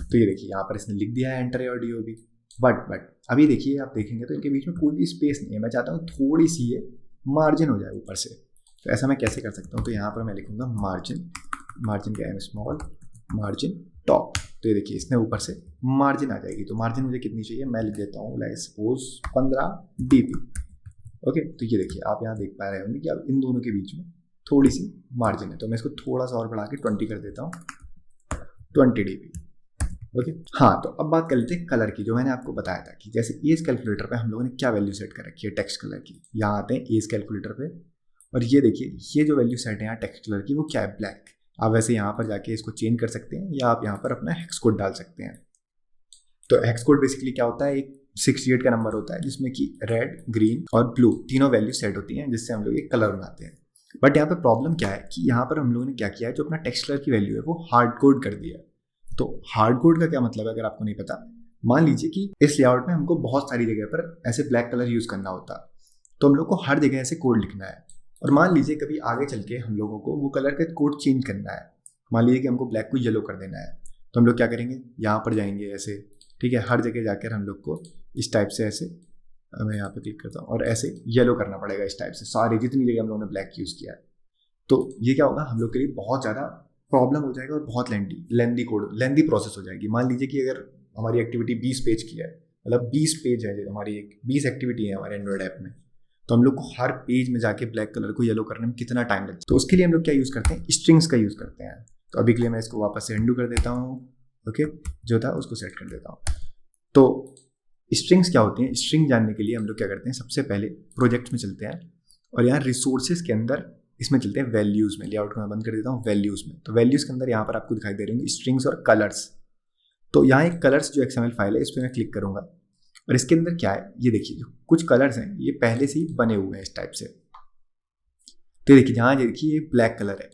तो ये देखिए यहाँ पर इसने लिख दिया है एंटर योर DOB। बट अभी देखिए आप देखेंगे तो इनके बीच में कोई भी स्पेस नहीं है। मैं चाहता हूँ थोड़ी सी ये मार्जिन हो जाए ऊपर से। तो ऐसा मैं कैसे कर सकता हूँ, तो यहाँ पर मैं लिखूंगा मार्जिन, मार्जिन का एम स्मॉल, मार्जिन टॉप। तो ये देखिए इसमें ऊपर से मार्जिन आ जाएगी। तो मार्जिन मुझे कितनी चाहिए, मैं लिख देता हूँ लाइक सपोज 15 dp। ओके, तो ये देखिए आप यहाँ देख पा रहे होंगे कि अब इन दोनों के बीच में थोड़ी सी मार्जिन है, तो मैं इसको थोड़ा सा और बढ़ा के 20 कर देता हूँ, 20 dp। ओके हाँ, तो अब बात कर लेते हैं कलर की, जो मैंने आपको बताया था कि जैसे एज कैलकुलेटर पे हम लोगों ने क्या वैल्यू सेट कर रखी है टेक्स्ट कलर की। यहाँ आते हैं एज कैलकुलेटर पे, और ये देखिए ये जो वैल्यू सेट है यहाँ टेक्स्ट कलर की वो क्या है, ब्लैक। आप वैसे यहाँ पर जाके इसको चेंज कर सकते हैं, या आप यहाँ पर अपना हेक्स कोड डाल सकते हैं। तो हेक्स कोड बेसिकली क्या होता है, एक 68 का नंबर होता है जिसमें कि रेड, ग्रीन और ब्लू तीनों वैल्यू सेट होती हैं, जिससे हम लोग एक कलर बनाते हैं। बट यहाँ पर प्रॉब्लम क्या है कि यहाँ पर हम लोगों ने क्या किया है, जो अपना टेक्स्ट कलर की वैल्यू है वो हार्ड कोड कर दिया है। तो हार्ड कोड का क्या मतलब है, अगर आपको नहीं पता, मान लीजिए कि इस लेआउट में हमको बहुत सारी जगह पर ऐसे ब्लैक कलर यूज करना होता, तो हम लोग को हर जगह ऐसे कोड लिखना है। और मान लीजिए कभी आगे चल के हम लोगों को वो कलर का कोड चेंज करना है, मान लीजिए कि हमको ब्लैक को येलो कर देना है, तो हम लोग क्या करेंगे, यहाँ पर जाएंगे ऐसे, ठीक है, हर जगह जाकर हम लोग को इस टाइप से ऐसे, मैं यहाँ पे क्लिक करता हूँ और ऐसे येलो करना पड़ेगा इस टाइप से सारी जितनी जगह हम लोगों ने ब्लैक यूज़ किया है। तो ये क्या होगा, हम लोग के लिए बहुत ज़्यादा प्रॉब्लम हो जाएगा और बहुत लेंदी प्रोसेस हो जाएगी। मान लीजिए कि अगर हमारी एक्टिविटी 20 पेज की है, मतलब 20 पेज है, हमारी 20 एक्टिविटी है हमारे एंड्रॉइड ऐप में, तो हम लोग को हर पेज में जाके ब्लैक कलर को येलो करने में कितना टाइम लगता है। तो उसके लिए हम लोग क्या यूज़ करते हैं, स्ट्रिंग्स का यूज़ करते हैं। तो अभी के लिए मैं इसको वापस से अंडू कर देता हूँ, ओके, जो था उसको सेट कर देता हूँ। तो स्ट्रिंग्स क्या होती हैं, स्ट्रिंग जानने के लिए हम लोग क्या करते हैं, सबसे पहले प्रोजेक्ट में चलते हैं और यहाँ रिसोर्सेज के अंदर इसमें चलते हैं वैल्यूज़ में। लेआउट को मैं बंद कर देता हूँ, वैल्यूज़ में। तो वैल्यूज़ के अंदर यहाँ पर आपको दिखाई दे रहे होंगे स्ट्रिंग्स और कलर्स। तो यहाँ एक कलर्स जो XML फाइल है इस पर मैं क्लिक करूँगा और इसके अंदर क्या है, ये देखिए जो कुछ कलर्स हैं ये पहले से ही बने हुए हैं इस टाइप से। तो देखिए जहाँ देखिए ये ब्लैक कलर है,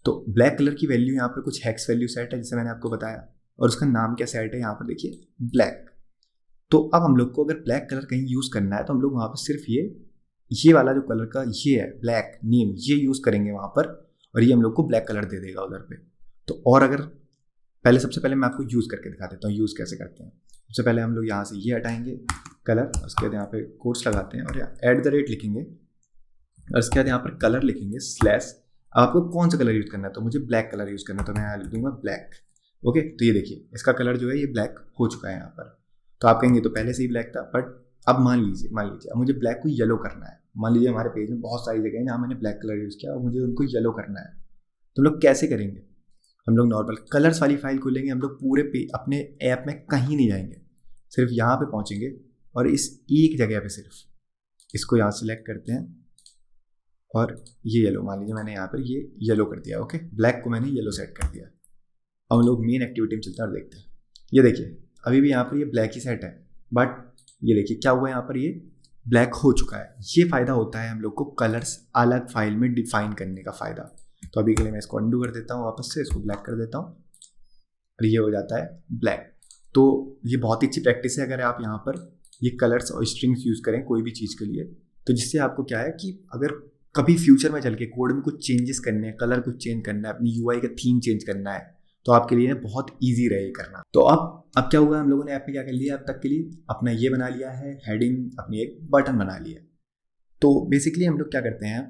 तो ब्लैक कलर की वैल्यू यहाँ पर कुछ हेक्स वैल्यू सेट है जैसे मैंने आपको बताया, और उसका नाम क्या सेट है यहाँ पर देखिए ब्लैक। तो अब हम लोग को अगर ब्लैक कलर कहीं यूज़ करना है तो हम लोग वहाँ पर सिर्फ ये वाला जो कलर का ये है ब्लैक नेम, ये यूज़ करेंगे वहाँ पर, और ये हम लोग को ब्लैक कलर दे देगा उधर पे। तो और अगर सबसे पहले मैं आपको यूज़ करके दिखा देता हूँ यूज़ कैसे करते हैं। सबसे पहले हम लोग यहाँ से ये हटाएंगे कलर, उसके बाद यहाँ पे कोट्स लगाते हैं और @ लिखेंगे, और उसके बाद यहाँ पर कलर लिखेंगे स्लैश। आपको कौन सा कलर यूज़ करना है, तो मुझे ब्लैक कलर यूज़ करना है, तो मैं यहाँ लिख दूँगा ब्लैक। ओके, तो ये देखिए इसका कलर जो है ये ब्लैक हो चुका है यहाँ पर। तो आप कहेंगे तो पहले से ही ब्लैक था, बट अब मान लीजिए अब मुझे ब्लैक को येलो करना है। मान लीजिए हमारे पेज में बहुत सारी जगह है जहाँ मैंने ब्लैक कलर यूज़ किया और मुझे उनको येलो करना है, तो हम लोग कैसे करेंगे, हम लोग नॉर्मल कलर्स वाली फाइल खोलेंगे। हम लोग पूरे अपने ऐप में कहीं नहीं जाएंगे, सिर्फ यहाँ पे पहुँचेंगे और इस एक जगह पे सिर्फ इसको यहाँ सेलेक्ट करते हैं और ये येलो, मान लीजिए मैंने यहाँ पर ये येलो कर दिया। ओके, ब्लैक को मैंने येलो सेट कर दिया। अब हम लोग मेन एक्टिविटी में चलते हैं और देखते हैं। ये देखिए अभी भी यहाँ पर ये ब्लैक ही सेट है, बट ये देखिए क्या हुआ, यहाँ पर ये ब्लैक हो चुका है। ये फ़ायदा होता है हम लोग को कलर्स अलग फाइल में डिफाइन करने का फ़ायदा। तो अभी के लिए मैं इसको अंडू कर देता हूँ, वापस से इसको ब्लैक कर देता हूँ और ये हो जाता है ब्लैक। तो ये बहुत ही अच्छी प्रैक्टिस है अगर आप यहाँ पर ये कलर्स और स्ट्रिंग्स यूज़ करें कोई भी चीज़ के लिए, तो जिससे आपको क्या है कि अगर कभी फ्यूचर में चल के कोड में कुछ चेंजेस करने हैं, कलर कुछ चेंज करना है, अपनी UI का थीम चेंज करना है, तो आपके लिए बहुत ईजी रहे करना। तो अब क्या हुआ, हम लोगों ने ऐप में क्या कर लिया, अब तक के लिए अपना ये बना लिया है हेडिंग, अपनी एक बटन बना लिया। तो बेसिकली हम लोग क्या करते हैं,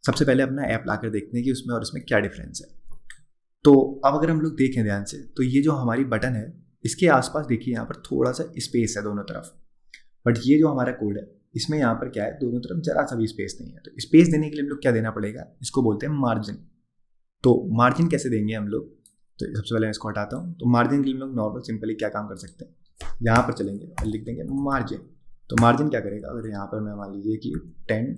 सबसे पहले अपना ऐप लाकर देखते हैं कि उसमें और इसमें क्या डिफरेंस है। तो अब अगर हम लोग देखें ध्यान से, तो ये जो हमारी बटन है इसके आसपास देखिए यहाँ पर थोड़ा सा स्पेस है दोनों तरफ, बट ये जो हमारा कोड है इसमें यहाँ पर क्या है, दोनों तरफ जरा सा भी स्पेस नहीं है। तो स्पेस देने के लिए हम लोग क्या देना पड़ेगा, इसको बोलते हैं मार्जिन। तो मार्जिन कैसे देंगे हम लोग, तो सबसे पहले मैं इसको हटाता हूँ। तो मार्जिन के लिए हम लोग नॉर्मल सिंपली क्या काम कर सकते हैं, यहाँ पर चलेंगे और लिख देंगे मार्जिन। तो मार्जिन क्या करेगा, अगर यहाँ पर मैं मान लीजिए कि 10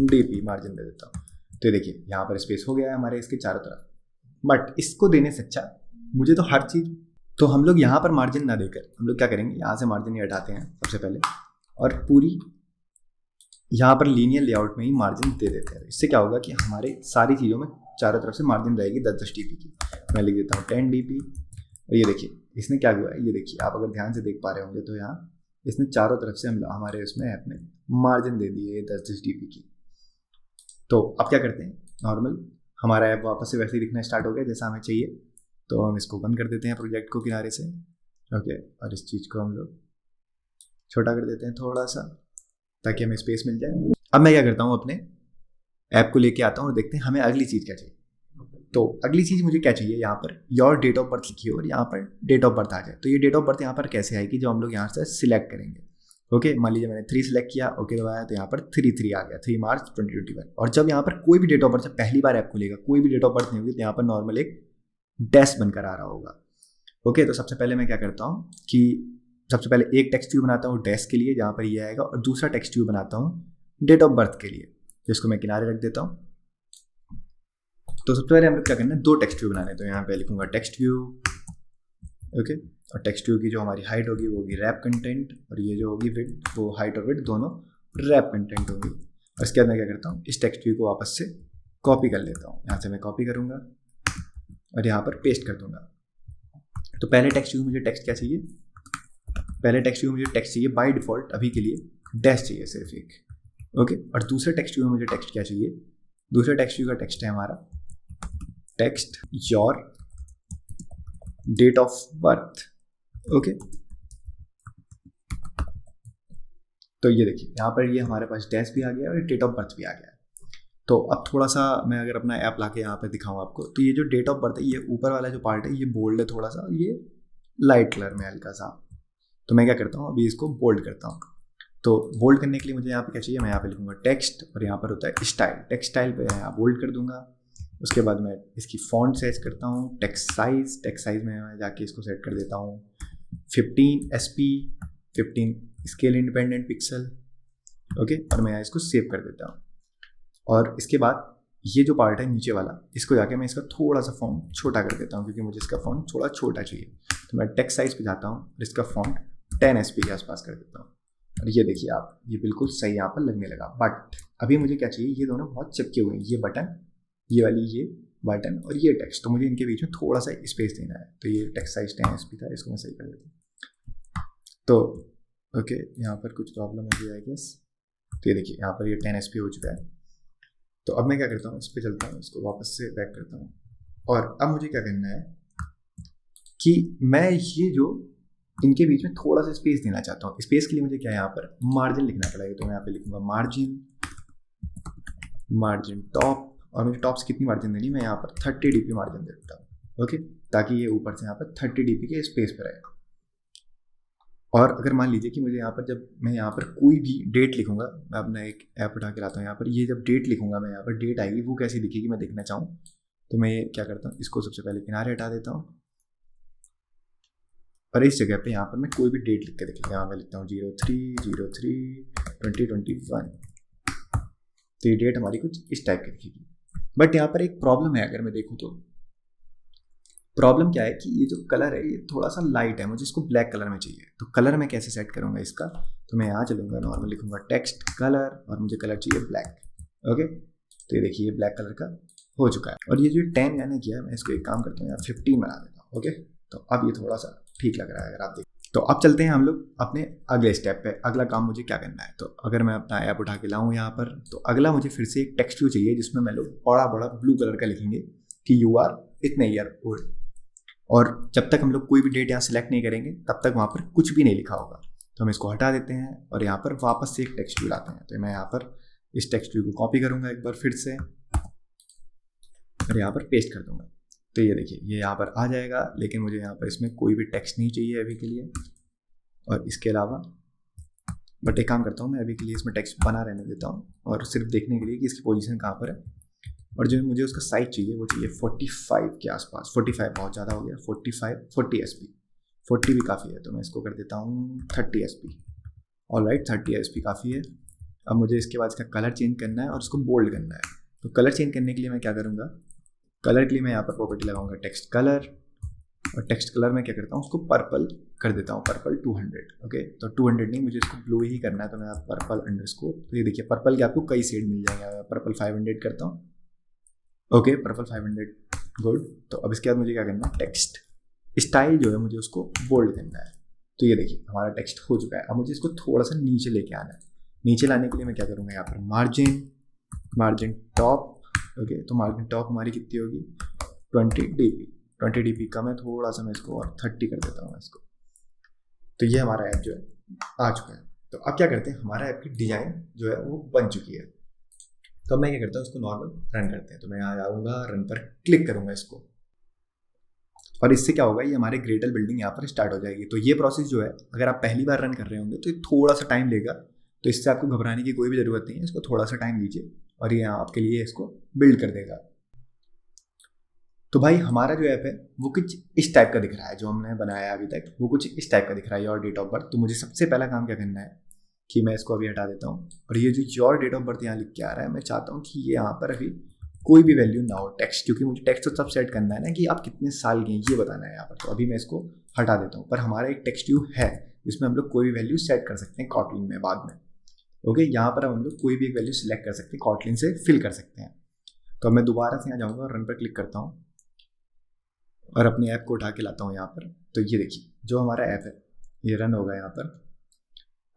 dp मार्जिन दे देता हूँ, तो ये देखिए यहाँ पर स्पेस हो गया है हमारे इसके चारों तरफ। बट इसको देने से अच्छा मुझे तो हर चीज़, तो हम लोग यहाँ पर मार्जिन ना देकर हम लोग क्या करेंगे, यहाँ से मार्जिन ही हटाते हैं सबसे पहले और पूरी यहाँ पर लीनियर लेआउट में ही मार्जिन दे देते हैं। इससे क्या होगा कि हमारे सारी चीज़ों में चारों तरफ से मार्जिन रहेगी 10-10 dp की। मैं लिख देता हूँ 10 dp और ये देखिए इसने क्या हुआ है, ये देखिए आप अगर ध्यान से देख पा रहे होंगे तो यहाँ इसने चारों तरफ से हम हमारे उसमें ऐप में मार्जिन दे दिए 10-10 dp की। तो अब क्या करते हैं, नॉर्मल हमारा ऐप वापस से वैसे ही दिखना स्टार्ट हो गया जैसा हमें चाहिए। तो हम इसको बंद कर देते हैं प्रोजेक्ट को किनारे से, ओके, और इस चीज़ को हम लोग छोटा कर देते हैं थोड़ा सा ताकि हमें स्पेस मिल जाए। अब मैं क्या करता हूँ, अपने ऐप को लेके आता हूँ और देखते हैं हमें अगली चीज़ क्या चाहिए। तो अगली चीज़ मुझे क्या चाहिए, यहाँ per your date of birth लिखी हो और यहाँ पर डेट ऑफ बर्थ आ जाए। तो ये डेट ऑफ बर्थ यहाँ पर कैसे आएगी, जो हम लोग यहाँ से सिलेक्ट करेंगे। ओके, मान लीजिए मैंने 3 सिलेक्ट किया, ओके दबाया, तो यहाँ पर 3 आ गया, 3 मार्च 2021। और जब यहाँ पर कोई भी डेट ऑफ बर्थ से पहली बार ऐप खुलेगा, कोई भी डेट ऑफ बर्थ नहीं होगी, तो यहाँ पर नॉर्मल एक डैश बनकर आ रहा होगा। ओके, तो सबसे पहले मैं क्या करता हूँ कि सबसे पहले एक टेक्स्ट व्यू बनाता हूँ डैश के लिए, जहाँ पर ये आएगा, और दूसरा टेक्स्ट व्यू बनाता हूँ डेट ऑफ बर्थ के लिए, जिसको मैं किनारे रख देता हूँ। तो सबसे पहले हम लोग क्या करना है, 2 टेक्स्ट व्यू बनाने। तो यहाँ पे लिखूंगा टेक्स्ट व्यू, ओके, और टेक्स्ट व्यू की जो हमारी हाइट होगी वो होगी रैप कंटेंट, और ये जो होगी विड्थ, वो हाइट और विड्थ दोनों रैप कंटेंट होगी। और इसके बाद मैं क्या करता हूँ, इस टेक्स्ट व्यू को वापस से कॉपी कर लेता हूँ। यहाँ से मैं कॉपी करूँगा और यहाँ पर पेस्ट कर दूंगा। तो पहले टेक्स्ट व्यू मुझे टेक्स्ट क्या चाहिए, पहले टेक्स्ट व्यू मुझे टेक्स्ट चाहिए बाय डिफॉल्ट अभी के लिए डैश चाहिए सिर्फ एक, ओके। और दूसरे टेक्स्ट व्यू में मुझे टेक्स्ट क्या चाहिए, दूसरे टेक्स्ट व्यू का टेक्स्ट है हमारा text your date of birth, okay. तो ये देखिए यहाँ पर ये हमारे पास डैश भी आ गया और डेट ऑफ बर्थ भी आ गया। तो अब थोड़ा सा मैं अगर अपना ऐप लाके यहाँ पे दिखाऊँ आपको, तो ये जो डेट ऑफ बर्थ है, ये ऊपर वाला जो पार्ट है ये बोल्ड है थोड़ा सा, ये लाइट कलर में हल्का सा। तो मैं क्या करता हूँ, अभी इसको बोल्ड करता हूँ। तो बोल्ड करने के लिए मुझे यहाँ पे क्या चाहिए, मैं यहाँ पे लिखूंगा टेक्स्ट, और यहाँ पर होता है स्टाइल, टेक्स्ट स्टाइल पे यहाँ बोल्ड कर दूंगा। उसके बाद मैं इसकी फॉन्ट सेट करता हूँ, टेक्स्ट साइज में मैं जाके इसको सेट कर देता हूँ 15 SP, 15 scale independent pixel, okay. और मैं यहाँ इसको सेव कर देता हूँ। और इसके बाद ये जो पार्ट है नीचे वाला, इसको जाके मैं इसका थोड़ा सा फॉन्ट छोटा कर देता हूँ, क्योंकि मुझे इसका फॉन्ट थोड़ा छोटा चाहिए। तो मैं टेक्स्ट साइज पे जाता हूँ और इसका फॉन्ट 10 SP के आसपास कर देता हूँ। और ये देखिए आप, ये बिल्कुल सही यहाँ पर लगने लगा। बट अभी मुझे क्या चाहिए, ये दोनों बहुत चिपके हुए हैं, ये बटन, ये वाली ये बटन और ये टेक्स्ट, तो मुझे इनके बीच में थोड़ा सा स्पेस देना है। तो ये टेक्स्ट साइज 10 SP था, इसको मैं सही कर देता हूँ। तो ओके, यहाँ पर कुछ प्रॉब्लम हो गई आई गेस। तो ये देखिए यहाँ पर ये 10 SP हो चुका है। तो अब मैं क्या करता हूँ, इस पर चलता हूँ, इसको वापस से बैक करता हूँ। और अब मुझे क्या करना है कि मैं ये जो इनके बीच में थोड़ा सा स्पेस देना चाहता हूँ। स्पेस के लिए मुझे क्या यहाँ पर मार्जिन लिखना पड़ेगा। तो मैं यहाँ पे लिखूंगा मार्जिन टॉप, और मुझे टॉप से कितनी मार्जिन देनी, मैं यहाँ पर 30 dp मार्जिन दे देता हूँ, ओके, ताकि ये ऊपर से यहाँ पर 30 dp के स्पेस पर रहेगा। और अगर मान लीजिए कि मुझे यहाँ पर, जब मैं यहाँ पर कोई भी डेट लिखूंगा, मैं अपना एक ऐप उठा के लाता हूँ, यहाँ पर ये जब डेट लिखूंगा मैं, यहाँ पर डेट आएगी, वो कैसी दिखेगी मैं देखना चाहूँ। तो मैं क्या करता हूँ, इसको सबसे पहले किनारे हटा देता हूँ, और इस जगह पे यहाँ पर मैं कोई भी डेट लिख के देख लेता हूँ। यहाँ मैं लिखता हूँ 03/03/2021। तो ये डेट हमारी कुछ इस टाइप की दिखेगी। बट यहाँ पर एक प्रॉब्लम है, अगर मैं देखूँ तो प्रॉब्लम क्या है कि ये जो कलर है ये थोड़ा सा लाइट है, मुझे इसको ब्लैक कलर में चाहिए। तो कलर मैं कैसे सेट करूँगा इसका, तो मैं यहाँ चलूँगा, नॉर्मल लिखूँगा टेक्स्ट कलर, और मुझे कलर चाहिए ब्लैक, ओके। तो ये देखिए ये ब्लैक कलर का हो चुका है। और ये जो 10 मैंने किया है, मैं इसको एक काम करता हूँ, यहाँ 15 बना देता हूँ, ओके। तो अब ये थोड़ा सा ठीक लग रहा है अगर आप देखें। तो अब चलते हैं हम लोग अपने अगले स्टेप पे। अगला काम मुझे क्या करना है, तो अगर मैं अपना ऐप उठा के लाऊं यहाँ पर, तो अगला मुझे फिर से एक टेक्स्ट व्यू चाहिए, जिसमें मैं लोग बड़ा बड़ा ब्लू कलर का लिखेंगे कि यू आर इतने ईयर ओल्ड। और जब तक हम लोग कोई भी डेट यहाँ सिलेक्ट नहीं करेंगे, तब तक वहाँ पर कुछ भी नहीं लिखा होगा। तो हम इसको हटा देते हैं और यहाँ पर वापस से एक टेक्स्ट व्यू लाते हैं। तो मैं यहाँ पर इस टेक्स्ट व्यू को कॉपी करूँगा एक बार फिर से, और यहाँ पर पेस्ट कर दूँगा। तो ये देखिए ये यहाँ पर आ जाएगा, लेकिन मुझे यहाँ पर इसमें कोई भी टेक्स्ट नहीं चाहिए अभी के लिए। और इसके अलावा बट एक काम करता हूँ, मैं अभी के लिए इसमें टेक्स्ट बना रहने देता हूँ, और सिर्फ देखने के लिए कि इसकी पोजीशन कहाँ पर है। और जो मुझे उसका साइज चाहिए वो चाहिए 45 के आसपास। 45 बहुत ज़्यादा हो गया, 40 SP, 40 भी काफ़ी है। तो मैं इसको कर देता हूँ 30 SP। ऑलराइट, 30 SP काफ़ी है। अब मुझे इसके बाद इसका कलर चेंज करना है और इसको बोल्ड करना है। तो कलर चेंज करने के लिए मैं क्या करूँगा, कलर के लिए मैं यहाँ पर प्रॉपर्टी लगाऊंगा टेक्स्ट कलर, और टेक्स्ट कलर में क्या करता हूँ, उसको पर्पल कर देता हूँ, पर्पल 200, ओके। तो 200 नहीं, मुझे इसको ब्लू ही करना है। तो मैं पर्पल अंडरस्कोर, तो ये देखिए पर्पल के आपको कई शेड मिल जाएंगे। पर्पल 500 करता हूँ, ओके, पर्पल 500, गुड। तो अब इसके बाद मुझे क्या करना है, टेक्स्ट स्टाइल जो है मुझे उसको बोल्ड करना है। तो ये देखिए हमारा टेक्स्ट हो चुका है। अब मुझे इसको थोड़ा सा नीचे लेके आना है। नीचे लाने के लिए मैं क्या करूँगा, यहाँ पर मार्जिन टॉप, ओके। तो मार्जिन टॉप हमारी कितनी होगी, 20 dp कम है थोड़ा सा, मैं इसको और 30 कर देता हूँ इसको। तो ये हमारा ऐप जो है आ चुका है। तो अब क्या करते हैं, हमारा ऐप की डिज़ाइन जो है वो बन चुकी है। तो अब मैं क्या करता हूँ, इसको नॉर्मल रन करते हैं। तो मैं यहाँ आऊँगा, रन पर क्लिक करूँगा इसको, और इससे क्या होगा, ये हमारे ग्रेडल बिल्डिंग यहाँ पर स्टार्ट हो जाएगी। तो ये प्रोसेस जो है, अगर आप पहली बार रन कर रहे होंगे तो ये थोड़ा सा टाइम लेगा, तो इससे आपको घबराने की कोई भी ज़रूरत नहीं है। इसको थोड़ा सा टाइम लीजिए और ये आपके लिए इसको बिल्ड कर देगा। तो भाई हमारा जो ऐप है वो कुछ इस टाइप का दिख रहा है, जो हमने बनाया अभी तक वो कुछ इस टाइप का दिख रहा है, योर डेट ऑफ बर्थ। तो मुझे सबसे पहला काम क्या करना है कि मैं इसको अभी हटा देता हूँ, और ये जो योर डेट ऑफ बर्थ यहाँ लिख के आ रहा है, मैं चाहता हूँ कि ये यहाँ पर अभी कोई भी वैल्यू ना हो, टेक्स्ट, क्योंकि मुझे टेक्स्ट तो सब सेट करना है ना कि आप कितने साल के हैं ये बताना है यहाँ पर। तो अभी मैं इसको हटा देता हूँ, पर हमारा एक टेक्स्ट व्यू है जिसमें हम लोग कोई भी वैल्यू सेट कर सकते हैं कॉटलिन में बाद में। ओके, यहाँ पर हम लोग कोई भी एक वैल्यू सिलेक्ट कर सकते हैं, कॉटलिन से फिल कर सकते हैं। तो मैं दोबारा से यहाँ जाऊँगा और रन पर क्लिक करता हूँ और अपने ऐप को उठा के लाता हूँ यहाँ पर। तो ये देखिए जो हमारा ऐप है ये रन होगा यहाँ पर,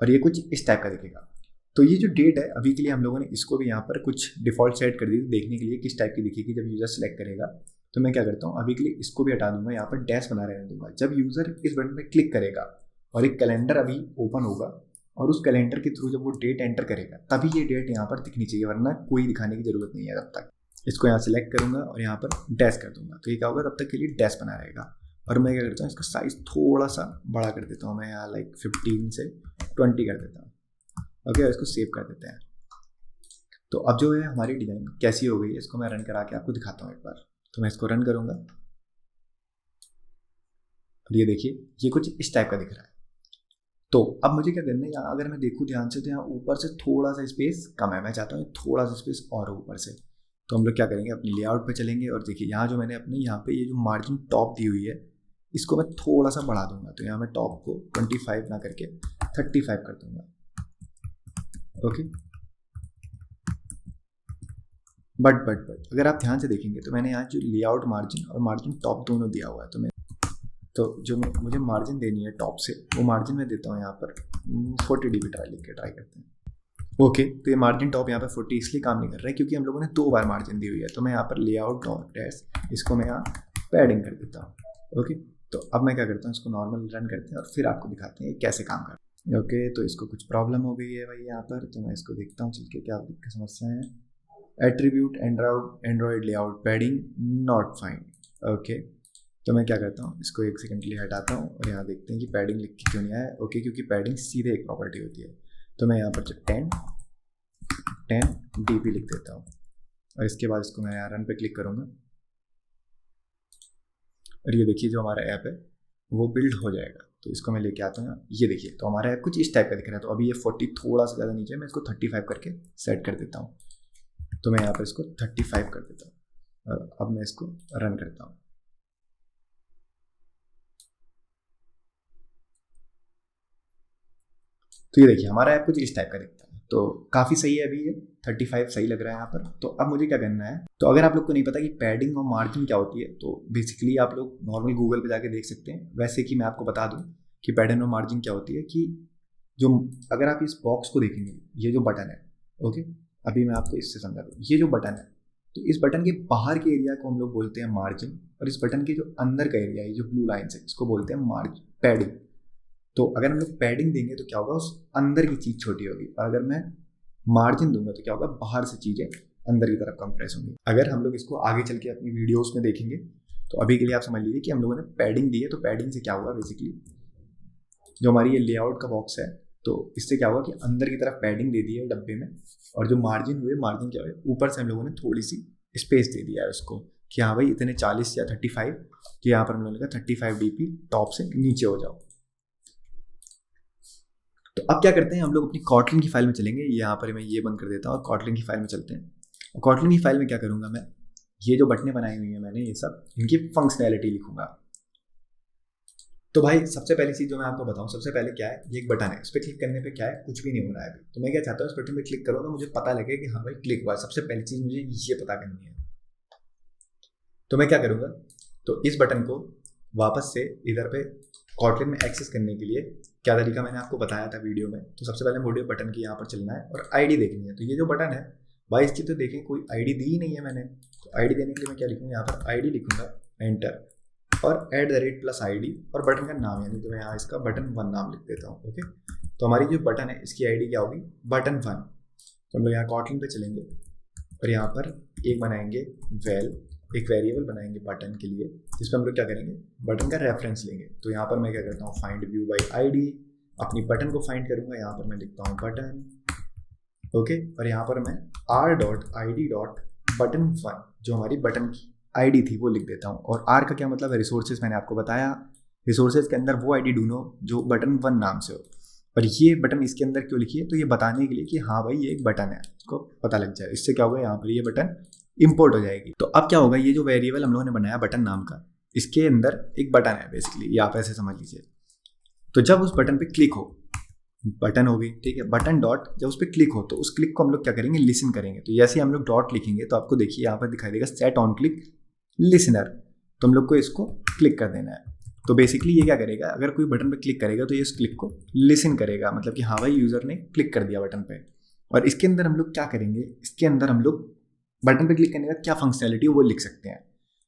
और ये कुछ इस टाइप का दिखेगा। तो ये जो डेट है अभी के लिए हम लोगों ने इसको भी यहाँ पर कुछ डिफ़ॉल्ट सेट कर दी देखने के लिए किस टाइप की दिखेगी जब यूज़र सेलेक्ट करेगा। तो मैं क्या करता हूँ, अभी के लिए इसको भी हटा दूंगा, यहाँ पर डैश बना रहने दूंगा। जब यूज़र इस बटन पर क्लिक करेगा और एक कैलेंडर अभी ओपन होगा, और उस कैलेंडर के थ्रू जब वो डेट एंटर करेगा तभी ये डेट यहाँ पर दिखनी चाहिए, वरना कोई दिखाने की ज़रूरत नहीं है तब तक। इसको यहाँ सेलेक्ट करूँगा और यहाँ पर डैश कर दूंगा, तो ये क्या होगा, तब तक के लिए डैश बना रहेगा। और मैं क्या करता हूँ, इसका साइज़ थोड़ा सा बड़ा कर देता हूँ, मैं यहाँ लाइक 15 से 20 कर देता हूँ। ओके, इसको सेव कर देते हैं। तो अब जो है हमारी डिज़ाइन कैसी हो गई है, इसको मैं रन करा के आपको दिखाता हूँ एक बार। तो मैं इसको रन करूँगा और ये देखिए ये कुछ इस टाइप का दिख रहा है। तो अब मुझे क्या करना है, यहाँ अगर मैं देखूँ ध्यान से तो यहाँ ऊपर से थोड़ा सा स्पेस कम है, मैं चाहता हूँ थोड़ा सा स्पेस और ऊपर से। तो हम लोग क्या करेंगे, अपने लेआउट पे चलेंगे और देखिए यहाँ जो मैंने अपने यहाँ पे ये जो मार्जिन टॉप दी हुई है इसको मैं थोड़ा सा बढ़ा दूंगा। तो यहाँ मैं टॉप को 25 ना करके 35 कर दूंगा। ओके, बट अगर आप ध्यान से देखेंगे तो मैंने यहाँ जो लेआउट मार्जिन और मार्जिन टॉप दोनों दिया हुआ है। तो जो मुझे मार्जिन देनी है टॉप से वो मार्जिन मैं देता हूँ यहाँ पर 40 dB ट्राई करते हैं। ओके, तो ये मार्जिन टॉप यहाँ पर 40 इसलिए काम नहीं कर रहा है क्योंकि हम लोगों ने 2 बार मार्जिन दी हुई है। तो मैं यहाँ पर लेआउट डॉट डैश इसको मैं यहाँ पैडिंग कर देता हूँ। ओके, तो अब मैं क्या करता हूँ, इसको नॉर्मल रन करते हैं और फिर आपको दिखाते हैं कैसे काम करते हैं। ओके, तो इसको कुछ प्रॉब्लम हो गई है भाई यहाँ पर, तो मैं इसको देखता हूँ चल के क्या समस्या है। Attribute Android layout padding not find. Okay, तो मैं क्या करता हूँ, इसको 1 सेकंड के लिए हटाता हूँ और यहाँ देखते हैं कि पैडिंग लिख के क्यों नहीं आया। ओके, क्योंकि पैडिंग सीधे एक प्रॉपर्टी होती है। तो मैं यहाँ पर 10 dB लिख देता हूँ और इसके बाद इसको मैं यहाँ रन पे क्लिक करूँगा और ये देखिए जो हमारा ऐप है वो बिल्ड हो जाएगा। तो इसको मैं लेके आता हूँ, ये देखिए तो हमारा ऐप कुछ इस टाइप का दिख रहा है। तो अभी ये 40 थोड़ा सा ज़्यादा नीचे, मैं इसको 35 करके सेट कर देता हूँ। तो मैं यहाँ पर इसको 35 कर देता हूँ और अब मैं इसको रन करता हूँ। तो ये देखिए हमारा ऐप कुछ इस टाइप का दिखता है। तो काफ़ी सही है, अभी ये 35 सही लग रहा है यहाँ पर। तो अब मुझे क्या करना है, तो अगर आप लोग को नहीं पता कि पैडिंग और मार्जिन क्या होती है तो बेसिकली आप लोग नॉर्मल गूगल पे जाके देख सकते हैं। वैसे कि मैं आपको बता दूं कि पैडिंग और मार्जिन क्या होती है, कि जो अगर आप इस बॉक्स को देखेंगे, ये जो बटन है, ओके अभी मैं आपको इससे समझा दूँ, ये जो बटन है तो इस बटन के बाहर के एरिया को हम लोग बोलते हैं मार्जिन, और इस बटन के जो अंदर का एरिया है, जो ब्लू लाइन है, इसको बोलते हैं पैडिंग। तो अगर हम लोग पैडिंग देंगे तो क्या होगा, उस अंदर की चीज़ छोटी होगी, और अगर मैं मार्जिन दूंगा तो क्या होगा, बाहर से चीज़ें अंदर की तरफ कंप्रेस होंगी। अगर हम लोग इसको आगे चल के अपनी वीडियोस में देखेंगे तो अभी के लिए आप समझ लीजिए कि हम लोगों ने पैडिंग दी है। तो पैडिंग से क्या होगा, बेसिकली जो हमारी ये लेआउट का बॉक्स है तो इससे क्या होगा कि अंदर की तरफ पैडिंग दे दी है डब्बे में, और जो मार्जिन हुए, मार्जिन क्या हुए, ऊपर से हम लोगों ने थोड़ी सी स्पेस दे दिया है उसको कि हाँ भाई इतने 40 या 35, तो यहाँ पर हमने लगा 35 dB टॉप से नीचे हो जाओ। तो अब क्या करते हैं, हम लोग अपनी कॉटलिन की फाइल में चलेंगे। यहाँ पर मैं ये बंद कर देता हूँ और कॉटलिन की फाइल में चलते हैं। और कॉटलिन की फाइल में क्या करूँगा, मैं ये जो बटनें बनाई हुई हैं मैंने, ये सब इनकी फंक्शनैलिटी लिखूंगा। तो भाई सबसे पहली चीज़ जो मैं आपको बताऊँ, सबसे पहले क्या है, ये एक बटन है, इस पर क्लिक करने पे क्या है, कुछ भी नहीं हो रहा है अभी। तो मैं क्या चाहता हूँ, इस बटन पे क्लिक करूँ तो मुझे पता लगे कि हाँ भाई क्लिक हुआ। सबसे पहली चीज़ मुझे ये पता करनी है। तो मैं क्या करूँगा, तो इस बटन को वापस से इधर पे कॉटलिन में एक्सेस करने के लिए क्या तरीका मैंने आपको बताया था वीडियो में। तो सबसे पहले मुझे बटन की यहाँ पर चलना है और आईडी देखनी है। तो ये जो बटन है भाई, इसकी तो देखें कोई आईडी दी ही नहीं है मैंने। तो आईडी देने के लिए मैं क्या लिखूँगा, यहाँ पर आईडी लिखूँगा, एंटर। और @+ID और बटन का नाम, यानी तो मैं यहाँ इसका button1 नाम लिख देता हूँ। ओके, तो हमारी जो बटन है इसकी आईडी क्या होगी, button1। तो हम लोग यहाँ Kotlin पे चलेंगे और यहाँ पर एक बनाएंगे एक वेरिएबल बनाएंगे बटन के लिए, जिसमें हम लोग क्या करेंगे, बटन का रेफरेंस लेंगे। तो यहाँ पर मैं क्या करता हूँ, फाइंड व्यू बाई आईडी, अपनी बटन को फाइंड करूँगा, यहाँ पर मैं लिखता हूँ बटन। ओके, और यहाँ पर मैं r.id.button1 जो हमारी बटन की आईडी थी वो लिख देता हूँ। और r का क्या मतलब है, रिसोर्सेज, मैंने आपको बताया रिसोर्सेज के अंदर वो आईडी ढूंढो जो button1 नाम से हो। और ये बटन इसके अंदर क्यों लिखी है, तो ये बताने के लिए कि हाँ भाई ये एक बटन है, उसको पता लग जाए। इससे क्या होगा, यहाँ पर ये बटन इंपोर्ट हो जाएगी। तो अब क्या होगा, ये जो वेरिएबल हम लोगों ने बनाया बटन नाम का, इसके अंदर एक बटन है बेसिकली, ये आप ऐसे समझ लीजिए। तो जब उस बटन पे क्लिक हो, बटन होगी, ठीक है, बटन डॉट, जब उस पर क्लिक हो तो उस क्लिक को हम लोग क्या करेंगे, लिसन करेंगे। तो जैसे हम लोग डॉट लिखेंगे तो आपको देखिए यहाँ पर दिखाई देगा सेट ऑन क्लिक लिसनर, तो हम लोग को इसको क्लिक कर देना है। तो बेसिकली ये क्या करेगा, अगर कोई बटन पे क्लिक करेगा तो ये इस क्लिक को लिसन करेगा, मतलब कि हाँ भाई यूज़र ने क्लिक कर दिया बटन पे। और इसके अंदर हम लोग क्या करेंगे, इसके अंदर हम लोग बटन पे क्लिक करने का क्या फंक्शनैलिटी है वो लिख सकते हैं।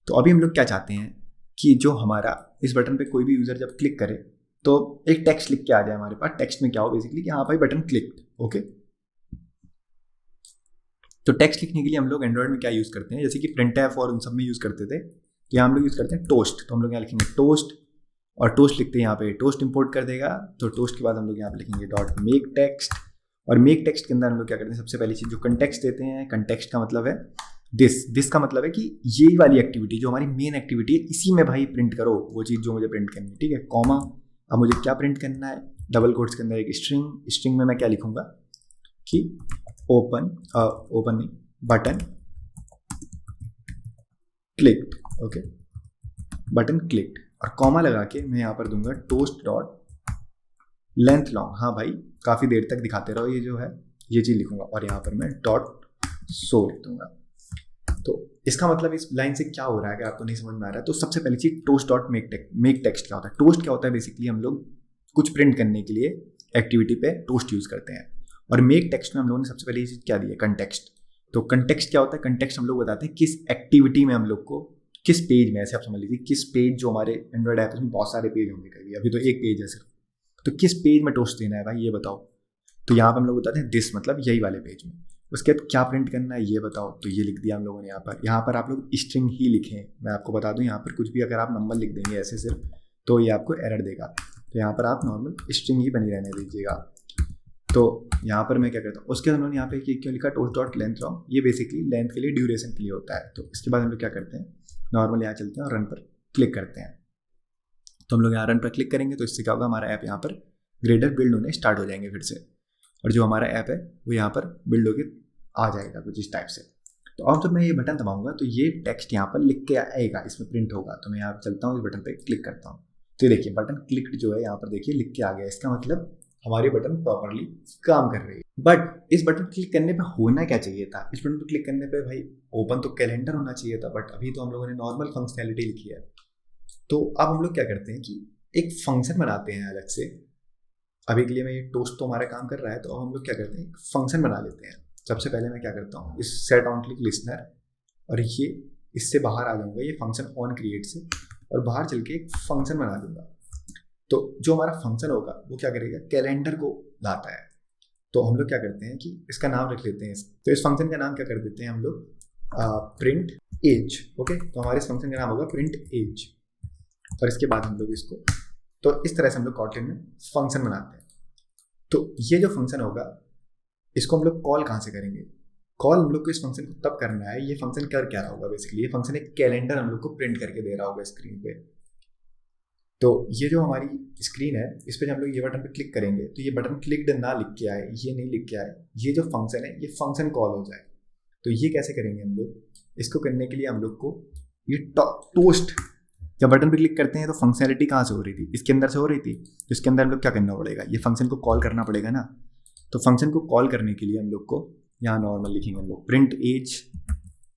तो अभी हम लोग क्या चाहते हैं कि जो हमारा इस बटन पे कोई भी यूज़र जब क्लिक करे तो एक टेक्स्ट लिख के आ जाए हमारे पास। टेक्स्ट में क्या हो बेसिकली कि हाँ भाई बटन क्लिक। ओके, तो टेक्स्ट लिखने के लिए हम लोग एंड्रॉइड में क्या यूज़ करते हैं, जैसे कि printf और उन सब में यूज़ करते थे, तो यहाँ हम लोग यूज़ करते हैं टोस्ट। तो हम लोग यहाँ लिखेंगे टोस्ट, और टोस्ट लिखते हैं, यहाँ पे टोस्ट इंपोर्ट कर देगा। तो टोस्ट के बाद हम लोग यहाँ पे लिखेंगे .make_text, और मेक टेक्स्ट के अंदर हम लोग क्या करते हैं, सबसे पहली चीज़ जो कंटेक्स्ट देते हैं, कंटेक्स्ट का मतलब है दिस का मतलब है कि ये वाली एक्टिविटी जो हमारी मेन एक्टिविटी है इसी में भाई प्रिंट करो वो चीज़ जो मुझे प्रिंट करनी है, ठीक है। कॉमा, अब मुझे क्या प्रिंट करना है, डबल कोट्स के अंदर एक स्ट्रिंग में मैं क्या लिखूंगा कि ओपन नहीं, button clicked. Okay, button clicked, और कॉमा लगा के मैं यहाँ पर दूंगा टोस्ट डॉट लेंथ लॉन्ग। हाँ भाई काफ़ी देर तक दिखाते रहो, ये जो है ये चीज़ लिखूंगा, और यहाँ पर मैं डॉट शो लिख दूंगा। तो इसका मतलब इस लाइन से क्या हो रहा है, अगर आपको नहीं समझ में आ रहा है तो सबसे पहली चीज़ टोस्ट डॉट मेक टेक्स्ट क्या होता है। टोस्ट क्या होता है, बेसिकली हम लोग कुछ प्रिंट करने के लिए एक्टिविटी पे टोस्ट यूज़ करते हैं। और मेक टेक्स्ट में हम लोगों ने सबसे पहली चीज़ क्या दी है, कंटेक्स्ट। तो कंटेक्स्ट क्या होता है, कंटेक्स्ट हम लोग बताते हैं किस एक्टिविटी में हम लोग को, किस पेज में, ऐसे आप समझ लीजिए किस पेज, जो हमारे एंड्रॉइड ऐप में बहुत सारे पेज होंगे, कभी अभी तो एक पेज है सिर्फ, तो किस पेज में टोस्ट देना है भाई ये बताओ। तो यहाँ पर हम लोग बताते हैं दिस, मतलब यही वाले पेज में। उसके बाद क्या प्रिंट करना है ये बताओ, तो ये लिख दिया हम लोगों ने यहाँ पर आप लोग स्ट्रिंग ही लिखें। मैं आपको बता दूं यहाँ पर कुछ भी अगर आप नंबर लिख देंगे ऐसे सिर्फ तो ये आपको एरर देगा, तो यहाँ पर आप नॉर्मल स्ट्रिंग ही बनी रहने दीजिएगा। तो यहाँ पर मैं क्या करता हूँ, उसके बाद उन्होंने यहाँ पे क्यों लिखा टोस्ट डॉट लेंथ लॉन्ग, ये बेसिकली लेंथ के लिए, ड्यूरेशन के लिए होता है। तो इसके बाद हम लोग क्या करते हैं, नॉर्मल यहाँ चलते हैं और रन पर क्लिक करते हैं। तो हम लोग यहाँ रन पर क्लिक करेंगे तो इससे क्या होगा, हमारा ऐप यहाँ पर ग्रेडर बिल्ड होने स्टार्ट हो जाएंगे फिर से, और जो हमारा ऐप है वो यहाँ पर बिल्ड होकर आ जाएगा कुछ इस टाइप से। तो अब जब मैं ये बटन दबाऊंगा तो ये टेक्स्ट यहाँ पर लिख के आएगा, इसमें प्रिंट होगा। तो मैं यहाँ चलता हूँ, इस बटन पे क्लिक करता हूँ, तो देखिए बटन क्लिक्ड जो है यहाँ पर देखिए लिख के आ गया। इसका मतलब हमारी बटन प्रॉपरली काम कर रही है। बट इस बटन क्लिक करने पे होना क्या चाहिए था, इस बटन पर क्लिक करने पे भाई ओपन तो कैलेंडर होना चाहिए था, बट अभी तो हम लोगों ने नॉर्मल फंक्शनैलिटी लिखी है। तो अब हम लोग क्या करते हैं कि एक फंक्शन बनाते हैं अलग से। अभी के लिए मैं ये टोस्ट तो हमारा काम कर रहा है, तो अब हम लोग क्या करते हैं, फंक्शन बना लेते हैं। सबसे पहले मैं क्या करता हूँ, इस सेट ऑन क्लिक लिसनर, और ये इससे बाहर आ जाऊंगा, ये फंक्शन ऑन क्रिएट से, और बाहर चल के एक फंक्शन बना दूंगा। तो जो हमारा फंक्शन होगा वो क्या करेगा, कैलेंडर को लाता है। तो हम लोग क्या करते हैं कि इसका नाम रख लेते हैं। तो इस फंक्शन का नाम क्या कर देते हैं हम लोग, प्रिंट एज। ओके, तो हमारे इस फंक्शन का नाम होगा प्रिंट एज, और इसके बाद हम लोग इसको, तो इस तरह से हम लोग Kotlin में फंक्शन बनाते हैं। तो ये जो फंक्शन होगा इसको हम लोग कॉल कहाँ से करेंगे, कॉल हम लोग को इस फंक्शन को तब करना है, ये फंक्शन कर क्या रहा होगा, बेसिकली ये फंक्शन एक कैलेंडर हम लोग को प्रिंट करके दे रहा होगा स्क्रीन पे। तो ये जो हमारी स्क्रीन है इस पर जब हम लोग ये बटन पे क्लिक करेंगे तो ये बटन क्लिक्ड ना लिख के आए, ये नहीं लिख के आए, ये जो फंक्शन है ये फंक्शन कॉल हो जाए। तो ये कैसे करेंगे हम लोग, इसको करने के लिए हम लोग को ये टोस्ट, जब बटन पे क्लिक करते हैं तो फंक्शनैलिटी कहाँ से हो रही थी, इसके अंदर से हो रही थी। तो इसके अंदर हम लोग क्या करना पड़ेगा, ये फंक्शन को कॉल करना पड़ेगा ना। तो फंक्शन को कॉल करने के लिए हम लोग को यहाँ नॉर्मल लिखेंगे हम लोग प्रिंट एज।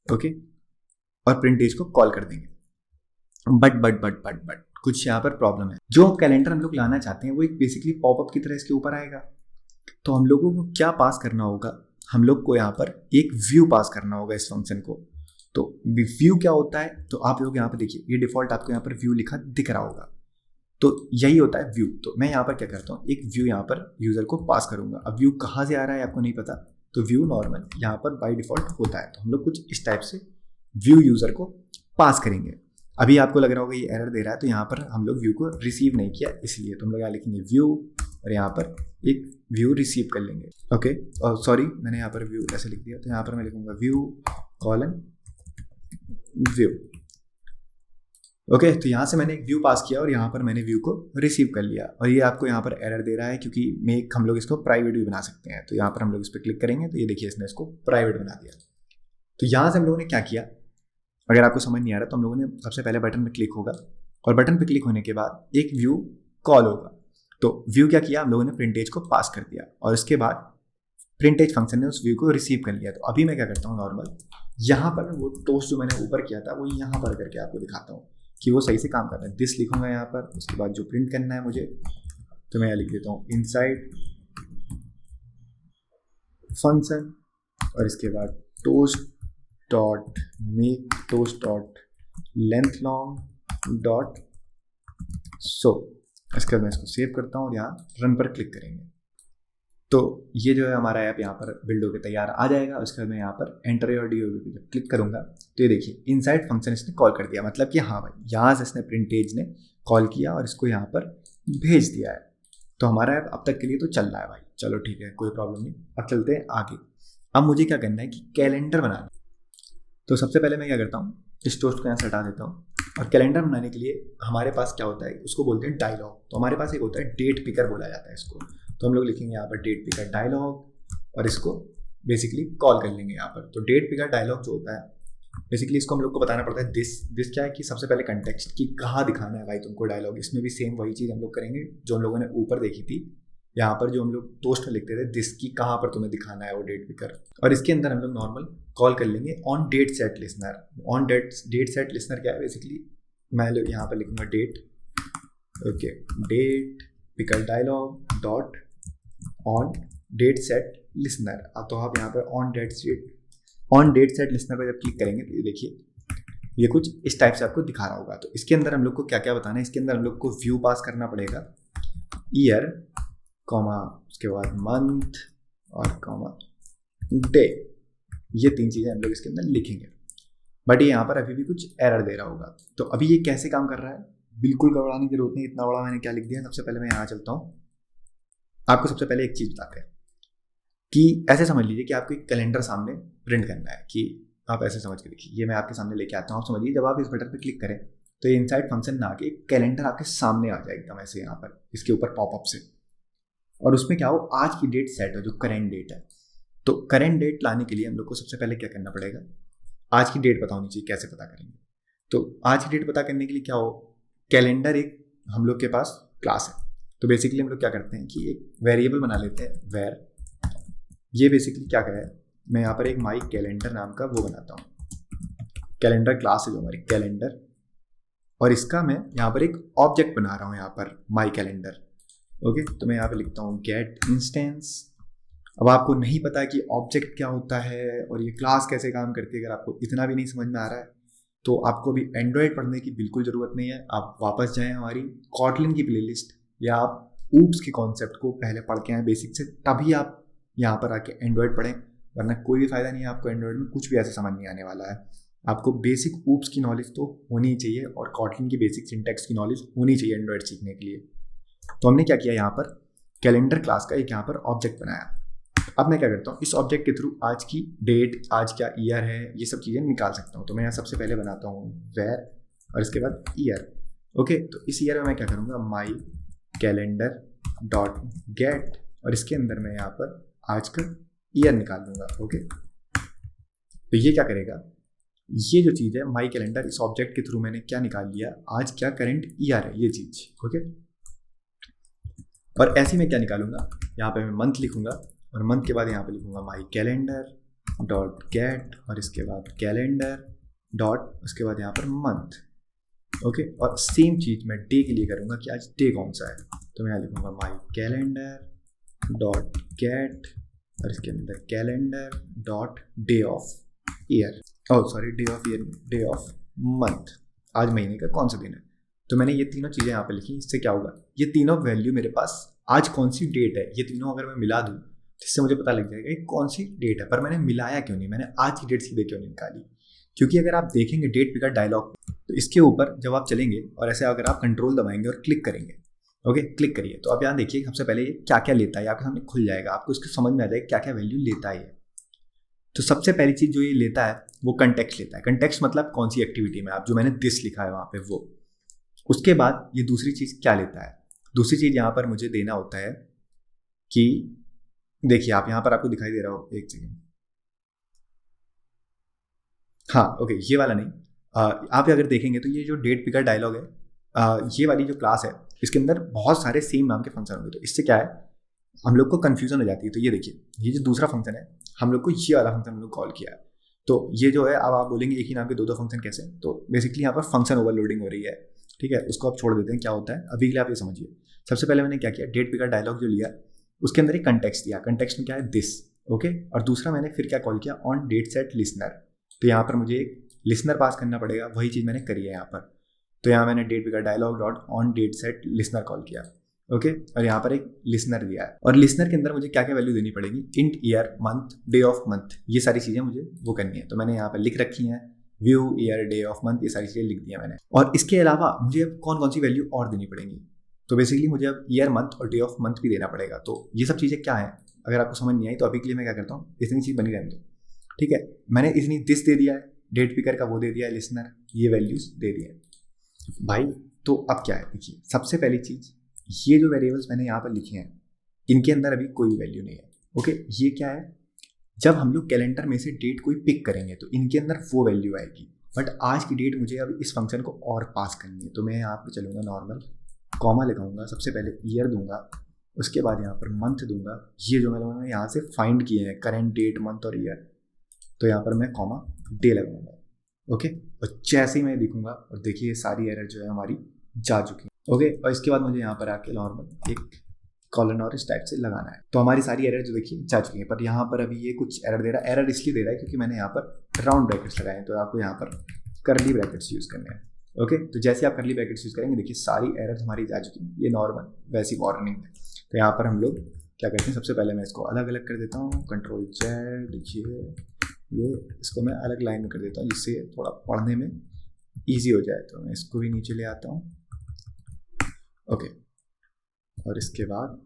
ओके, और प्रिंट एज को कॉल कर देंगे। बट कुछ यहाँ पर प्रॉब्लम है। जो कैलेंडर हम लोग लाना चाहते हैं वो एक बेसिकली पॉपअप की तरह इसके ऊपर आएगा। तो हम लोगों को क्या पास करना होगा, हम लोग को यहाँ पर एक व्यू पास करना होगा इस फंक्शन को। तो व्यू क्या होता है, तो आप लोग यहाँ पर देखिए, ये डिफॉल्ट आपको यहाँ पर व्यू लिखा दिख रहा होगा, तो यही होता है व्यू। तो मैं यहाँ पर क्या करता हूँ, एक व्यू यहाँ पर यूज़र को पास करूँगा। अब व्यू कहाँ से आ रहा है आपको नहीं पता, तो व्यू नॉर्मल यहाँ पर बाय डिफॉल्ट होता है, तो हम लोग कुछ इस टाइप से व्यू यूज़र को पास करेंगे। अभी आपको लग रहा होगा ये एरर दे रहा है, तो यहाँ पर हम लोग व्यू को रिसीव नहीं किया इसलिए, तो हम लोग यहाँ लिखेंगे व्यू और यहाँ पर एक व्यू रिसीव कर लेंगे। ओके, और सॉरी मैंने यहाँ पर व्यू ऐसे लिख दिया, तो यहाँ पर मैं लिखूंगा व्यू कॉलन व्यू। ओके, तो यहाँ से मैंने एक व्यू पास किया और यहाँ पर मैंने व्यू को रिसीव कर लिया, और ये आपको यहाँ पर एरर दे रहा है क्योंकि मेक हम लोग इसको प्राइवेट भी बना सकते हैं। तो यहाँ पर हम लोग इस पर क्लिक करेंगे, तो ये देखिए इसने इसको प्राइवेट बना दिया। तो यहाँ से हम लोगों ने क्या किया, अगर आपको समझ नहीं आ रहा तो हम लोगों ने सबसे पहले बटन पर क्लिक होगा, और बटन पर क्लिक होने के बाद एक व्यू कॉल होगा। तो व्यू क्या किया, हम लोगों ने प्रिंटेज को पास कर दिया, और इसके बाद प्रिंटेज फंक्शन ने उस व्यू को रिसीव कर लिया। तो अभी मैं क्या करता हूँ, नॉर्मल यहाँ पर वो टोस्ट जो मैंने ऊपर किया था वो यहाँ पर करके आपको दिखाता हूँ कि वो सही से काम करता है। दिस लिखूंगा यहाँ पर, उसके बाद जो प्रिंट करना है मुझे, तो मैं यहाँ लिख देता हूँ इनसाइड फंक्शन, और इसके बाद toast dot make toast dot length long dot show. इसके बाद मैं इसको सेव करता हूँ और यहाँ रन पर क्लिक करेंगे, तो ये जो है हमारा ऐप यहाँ पर बिल्ड होकर तैयार आ जाएगा। उसके बाद मैं यहाँ पर एंटर योर डीओबी पे जब क्लिक करूँगा, तो ये देखिए इनसाइड फंक्शन इसने कॉल कर दिया, मतलब कि हाँ भाई यहाँ से इसने प्रिंटेज ने कॉल किया और इसको यहाँ पर भेज दिया है। तो हमारा ऐप अब तक के लिए तो चल रहा है भाई, चलो ठीक है, कोई प्रॉब्लम नहीं। अब चलते हैं आगे। अब मुझे क्या करना है कि कैलेंडर बनाना है। तो सबसे पहले मैं क्या करता हूँ, इस टोस्ट को यहाँ से हटा देता हूँ, और कैलेंडर बनाने के लिए हमारे पास क्या होता है, उसको बोलते हैं डायलॉग। तो हमारे पास एक होता है डेट पिकर बोला जाता है इसको, तो हम लोग लिखेंगे यहाँ पर डेट पिकर डायलॉग, और इसको बेसिकली कॉल कर लेंगे यहाँ पर। तो डेट पिकर डायलॉग जो होता है बेसिकली इसको हम लोग को बताना पड़ता है दिस क्या है कि सबसे पहले कंटेक्स्ट कि कहाँ दिखाना है भाई तुमको डायलॉग। इसमें भी सेम वही चीज़ हम लोग करेंगे जो हम लोगों ने ऊपर देखी थी, यहाँ पर जो हम लोग टोस्ट में लिखते थे दिस की कहाँ पर तुम्हें दिखाना है वो डेट पिकर, और इसके अंदर हम लोग नॉर्मल कॉल कर लेंगे on date set listener. On date set listener क्या है, बेसिकली मैं यहाँ पर लिखूंगा date, okay, date picker dialog dot on date set listener. तो आप यहाँ पर ऑन डेट सेट लिसनर पर जब क्लिक करेंगे तो ये देखिए ये कुछ इस टाइप से आपको दिखा रहा होगा। तो इसके अंदर हम लोग को क्या क्या बताना है, इसके अंदर हम लोग को व्यू पास करना पड़ेगा, ईयर कॉमा उसके बाद मंथ और कॉमा डे, ये 3 चीज़ें हम लोग इसके अंदर लिखेंगे। बट ये यहाँ पर अभी भी कुछ एरर दे रहा होगा। तो अभी ये कैसे काम कर रहा है, बिल्कुल घबराने की जरूरत नहीं, इतना बड़ा मैंने क्या लिख दिया। सबसे पहले मैं यहाँ चलता हूँ, आपको सबसे पहले एक चीज़ बताते हैं कि ऐसे समझ लीजिए कि आपको एक कैलेंडर सामने प्रिंट करना है, कि आप ऐसे समझ के देखिए, ये मैं आपके सामने लेके आता हूँ। आप समझिए जब आप इस बटन पर क्लिक करें तो ये इनसाइड फंक्शन ना आके एक कैलेंडर आपके सामने आ जाए एकदम ऐसे यहाँ पर इसके ऊपर पॉपअप से, और उसमें क्या हो, आज की डेट सेट हो जो करेंट डेट है। तो करेंट डेट लाने के लिए हम लोग को सबसे पहले क्या करना पड़ेगा, आज की डेट पता होनी चाहिए। कैसे पता करेंगे, तो आज की डेट पता करने के लिए क्या हो, कैलेंडर एक हम लोग के पास क्लास है। तो बेसिकली हम लोग क्या करते हैं कि एक वेरिएबल बना लेते हैं वेर, ये बेसिकली क्या है, मैं यहाँ पर एक माई कैलेंडर नाम का वो बनाता हूँ, कैलेंडर क्लास है जो हमारी कैलेंडर, और इसका मैं यहाँ पर एक ऑब्जेक्ट बना रहा हूँ यहाँ पर माई कैलेंडर। ओके, तो मैं यहाँ पे लिखता हूँ गेट इंस्टेंस। अब आपको नहीं पता कि ऑब्जेक्ट क्या होता है और ये क्लास कैसे काम करती है, अगर आपको इतना भी नहीं समझ में आ रहा है तो आपको भी एंड्रॉयड पढ़ने की बिल्कुल ज़रूरत नहीं है। आप वापस जाएं हमारी कॉटलिन की प्लेलिस्ट, या आप ऊप्स के कॉन्सेप्ट को पहले पढ़ के आए बेसिक से, तभी आप यहाँ पर आके एंड्रॉयड पढ़ें, वरना कोई भी फ़ायदा नहीं है। आपको एंड्रॉयड में कुछ भी ऐसे समझ नहीं आने वाला है। आपको बेसिक ऊप्स की नॉलेज तो होनी ही चाहिए, और कॉटलिन की बेसिक सिंटैक्स की नॉलेज होनी चाहिए एंड्रॉयड सीखने के लिए। तो हमने क्या किया, यहाँ पर कैलेंडर क्लास का एक यहाँ पर ऑब्जेक्ट बनाया। अब मैं क्या करता हूँ, इस ऑब्जेक्ट के थ्रू आज की डेट, आज क्या ईयर है, ये सब चीज़ें निकाल सकता हूँ। तो मैं यहाँ सबसे पहले बनाता हूँ वेर और इसके बाद ईयर। ओके, तो इस ईयर में मैं क्या करूँगा, माई कैलेंडर डॉट गेट, और इसके अंदर मैं यहाँ पर आज का ईयर निकाल लूँगा। ओके, तो ये क्या करेगा, ये जो चीज़ है माई कैलेंडर, इस ऑब्जेक्ट के थ्रू मैंने क्या निकाल लिया, आज क्या करंट ईयर है ये चीज़। ओके, और ऐसे में क्या निकालूंगा, यहाँ पे मैं मंथ लिखूंगा, और मंथ के बाद यहाँ पे लिखूंगा माई कैलेंडर डॉट गेट, और इसके बाद कैलेंडर डॉट, उसके बाद यहाँ पर मंथ। ओके, और सेम चीज़ मैं डे के लिए करूँगा कि आज डे कौन सा है। तो मैं यहाँ लिखूंगा माई कैलेंडर डॉट गेट, और इसके अंदर calendar dot day of year. Oh sorry, day of year, day of month, आज महीने का कौन सा दिन है। तो मैंने ये तीनों चीज़ें यहाँ पे लिखी। इससे क्या होगा, ये तीनों वैल्यू मेरे पास आज कौन सी डेट है, ये तीनों अगर मैं मिला दूँ तो इससे मुझे पता लग जाएगा कि कौन सी डेट है। पर मैंने मिलाया क्यों नहीं, मैंने आज की डेट सीधे क्यों नहीं निकाली, क्योंकि अगर आप देखेंगे डेट पिकर डायलॉग, तो इसके ऊपर जब आप चलेंगे और ऐसे अगर आप कंट्रोल दबाएंगे और क्लिक करेंगे, ओके क्लिक करिए, तो आप यहाँ देखिए सबसे पहले ये क्या क्या लेता है, आपके सामने खुल जाएगा, आपको इसके समझ में आ जाएगा क्या क्या वैल्यू लेता है। तो सबसे पहली चीज़ जो ये लेता है वो कंटेक्स्ट लेता है। कंटेक्स्ट मतलब कौन सी एक्टिविटी में आप, जो मैंने दिस लिखा है वहाँ पे वो। उसके बाद ये दूसरी चीज़ क्या लेता है, दूसरी चीज़ यहाँ पर मुझे देना होता है कि देखिए आप यहाँ पर आपको दिखाई दे रहा हो, एक सेकेंड, हाँ ओके ये वाला नहीं, आप अगर देखेंगे तो ये जो डेट पिकर डायलॉग है, ये वाली जो क्लास है इसके अंदर बहुत सारे सेम नाम के फंक्शन होंगे। तो इससे क्या है, हम लोग को कन्फ्यूजन हो जाती है। तो ये देखिए, ये जो दूसरा फंक्शन है, हम लोग को ये वाला फंक्शन हम लोग कॉल किया है। तो ये जो है, अब आप बोलेंगे एक ही नाम के दो दो फंक्शन कैसे, तो बेसिकली यहाँ पर फंक्शन ओवरलोडिंग हो रही है, ठीक है, उसको आप छोड़ देते हैं। क्या होता है अभी के लिए आप ये समझिए। सबसे पहले मैंने क्या किया, डेट पिकर डायलॉग जो लिया उसके अंदर एक कंटेक्स्ट दिया, कंटेक्स्ट में क्या है दिस, ओके, और दूसरा मैंने फिर क्या कॉल किया, ऑन डेट सेट लिसनर। तो यहाँ पर मुझे एक लिसनर पास करना पड़ेगा, वही चीज़ मैंने करी है यहाँ पर। तो यहाँ मैंने date picker dialog dot on date set listener call किया, ओके, और यहाँ पर एक लिसनर दिया है, और लिसनर के अंदर मुझे क्या क्या वैल्यू देनी पड़ेगी, int year month day of month, ये सारी चीज़ें मुझे वो करनी है। तो मैंने यहाँ पर लिख रखी हैं, view year day of month, ये सारी चीज़ें लिख दी हैं मैंने। और इसके अलावा मुझे अब कौन कौन सी वैल्यू और देनी पड़ेंगी, तो बेसिकली मुझे अब ईयर मंथ और डे ऑफ मंथ भी देना पड़ेगा। तो ये सब चीज़ें क्या है, अगर आपको समझ नहीं आई तो अभी के लिए मैं क्या करता हूँ, इतनी चीज़ बनी रहने दो, ठीक है। मैंने इतनी दिस दे दिया है, डेट पिकर का वो दे दिया है लिसनर, ये वैल्यूज दे दिए भाई। तो अब क्या है, देखिए सबसे पहली चीज़, ये जो वेरिएबल्स मैंने यहाँ पर लिखे हैं इनके अंदर अभी कोई वैल्यू नहीं है, ओके। ये क्या है, जब हम लोग कैलेंडर में से डेट कोई पिक करेंगे तो इनके अंदर वो वैल्यू आएगी, बट आज की डेट मुझे अब इस फंक्शन को और पास करनी है। तो मैं यहाँ पर चलूँगा नॉर्मल, कॉमा लगाऊंगा, सबसे पहले ईयर दूंगा, उसके बाद यहाँ पर मंथ दूंगा, ये जो मैंने यहाँ से फाइंड किए हैं करेंट डेट मंथ और ईयर, तो यहाँ पर मैं कॉमा डे लगाऊंगा, ओके। और जैसे ही मैं देखूंगा, और देखिए सारी एरर जो है हमारी जा चुकी है, ओके। और इसके बाद मुझे यहाँ पर आके नॉर्मल एक कॉलन और इस टाइप से लगाना है, तो हमारी सारी एरर जो देखिए जा चुकी है। पर यहाँ पर अभी ये कुछ एरर दे रहा है, एरर इसलिए दे रहा है क्योंकि मैंने यहाँ पर राउंड ब्रैकेट्स लगाए हैं, तो आपको यहाँ पर करली ब्रैकेट्स यूज़ करने हैं, ओके। तो जैसे आप करली ब्रैकेट्स यूज़ करेंगे, देखिए सारी एरर हमारी जा चुकी है, ये नॉर्मल वैसी वार्निंग है। तो यहाँ पर हम लोग क्या करते हैं, सबसे पहले मैं इसको अलग अलग कर देता हूँ, कंट्रोल जेड, देखिए ये इसको मैं अलग लाइन में कर देता हूँ जिससे थोड़ा पढ़ने में ईजी हो जाए। तो मैं इसको भी नीचे ले आता हूँ, ओके। और इसके बाद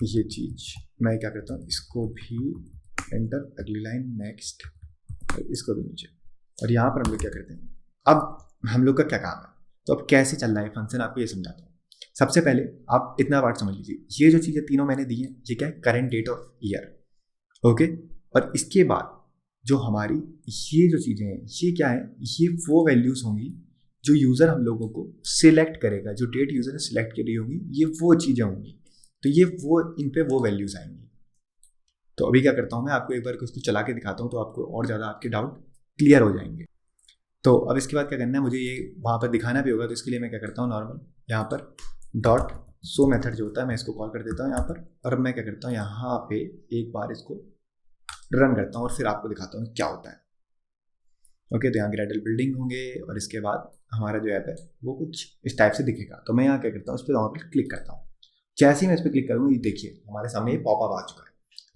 ये चीज़ मैं क्या करता हूँ, इसको भी एंटर, अगली लाइन नेक्स्ट, और इसको भी नीचे। और यहाँ पर हम लोग क्या करते हैं, अब हम लोग का क्या काम है, तो अब कैसे चल रहा है फंक्शन आपको ये समझाता हूँ। सबसे पहले आप इतना पार्ट समझ लीजिए, ये जो चीज़ें तीनों मैंने दी हैं ये क्या है, current date of year, okay. और इसके बाद जो हमारी ये जो चीज़ें हैं ये क्या है, ये वो वैल्यूज़ होंगी जो यूज़र हम लोगों को सिलेक्ट करेगा, जो डेट यूज़र ने सिलेक्ट करी होगी ये वो चीज़ें होंगी, तो ये वो इन पे वो वैल्यूज़ आएंगी। तो अभी क्या करता हूँ, मैं आपको एक बार उसको चला के दिखाता हूँ, तो आपको और ज़्यादा आपके डाउट क्लियर हो जाएंगे। तो अब इसके बाद क्या करना है, मुझे ये वहाँ पर दिखाना भी होगा, तो इसके लिए मैं क्या करता हूँ, नॉर्मल यहाँ पर डॉट सो मेथड जो होता है मैं इसको कॉल कर देता हूँ यहाँ पर, और अब मैं क्या करता हूँ, यहाँ पे एक बार इसको रन करता हूँ और फिर आपको दिखाता हूँ क्या होता है, ओके। तो यहाँ ग्रेडल बिल्डिंग होंगे, और इसके बाद हमारा जो ऐप है वो कुछ इस टाइप से दिखेगा। तो मैं यहाँ क्या करता हूँ, उस पर वहाँ पर क्लिक करता हूँ। जैसे ही मैं इस पर क्लिक करूँगा, ये देखिए हमारे सामने ये पॉपअप आ चुका है।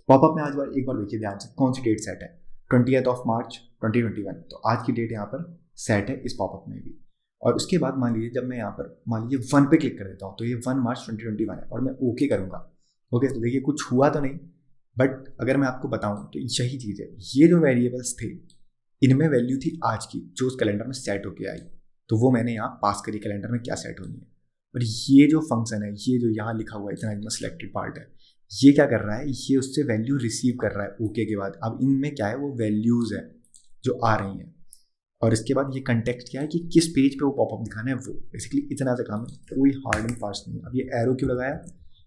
पॉपअप में आज बार एक बार देखिए ध्यान से, कौन सी डेट सेट है, 20 मार्च 2021, तो आज की डेट यहाँ पर सेट है इस पॉपअप में भी। और उसके बाद मान लीजिए जब मैं यहाँ पर मान लीजिए 1 पे क्लिक कर देता हूँ, तो ये 1 मार्च 2021 है, और मैं ओके करूँगा, ओके। तो देखिए कुछ हुआ तो नहीं, बट अगर मैं आपको बताऊँ तो यही चीज़ है, ये जो वेरिएबल्स थे इनमें वैल्यू थी आज की जो उस कैलेंडर में सेट होके आई, तो वो मैंने यहाँ पास करी कैलेंडर में क्या सेट होनी है। और ये जो फंक्शन है, ये जो यहाँ लिखा हुआ है इतना सिलेक्टेड पार्ट है, ये क्या कर रहा है, ये उससे वैल्यू रिसीव कर रहा है ओके के बाद। अब इनमें क्या है, वो वैल्यूज़ है जो आ रही हैं, और इसके बाद ये कंटेक्स्ट क्या है कि किस पेज पे वो पॉपअप दिखाना है, वो बेसिकली इतना सा काम है, कोई हार्ड एंड फास्ट नहीं है। अब ये एरो क्यों लगाया,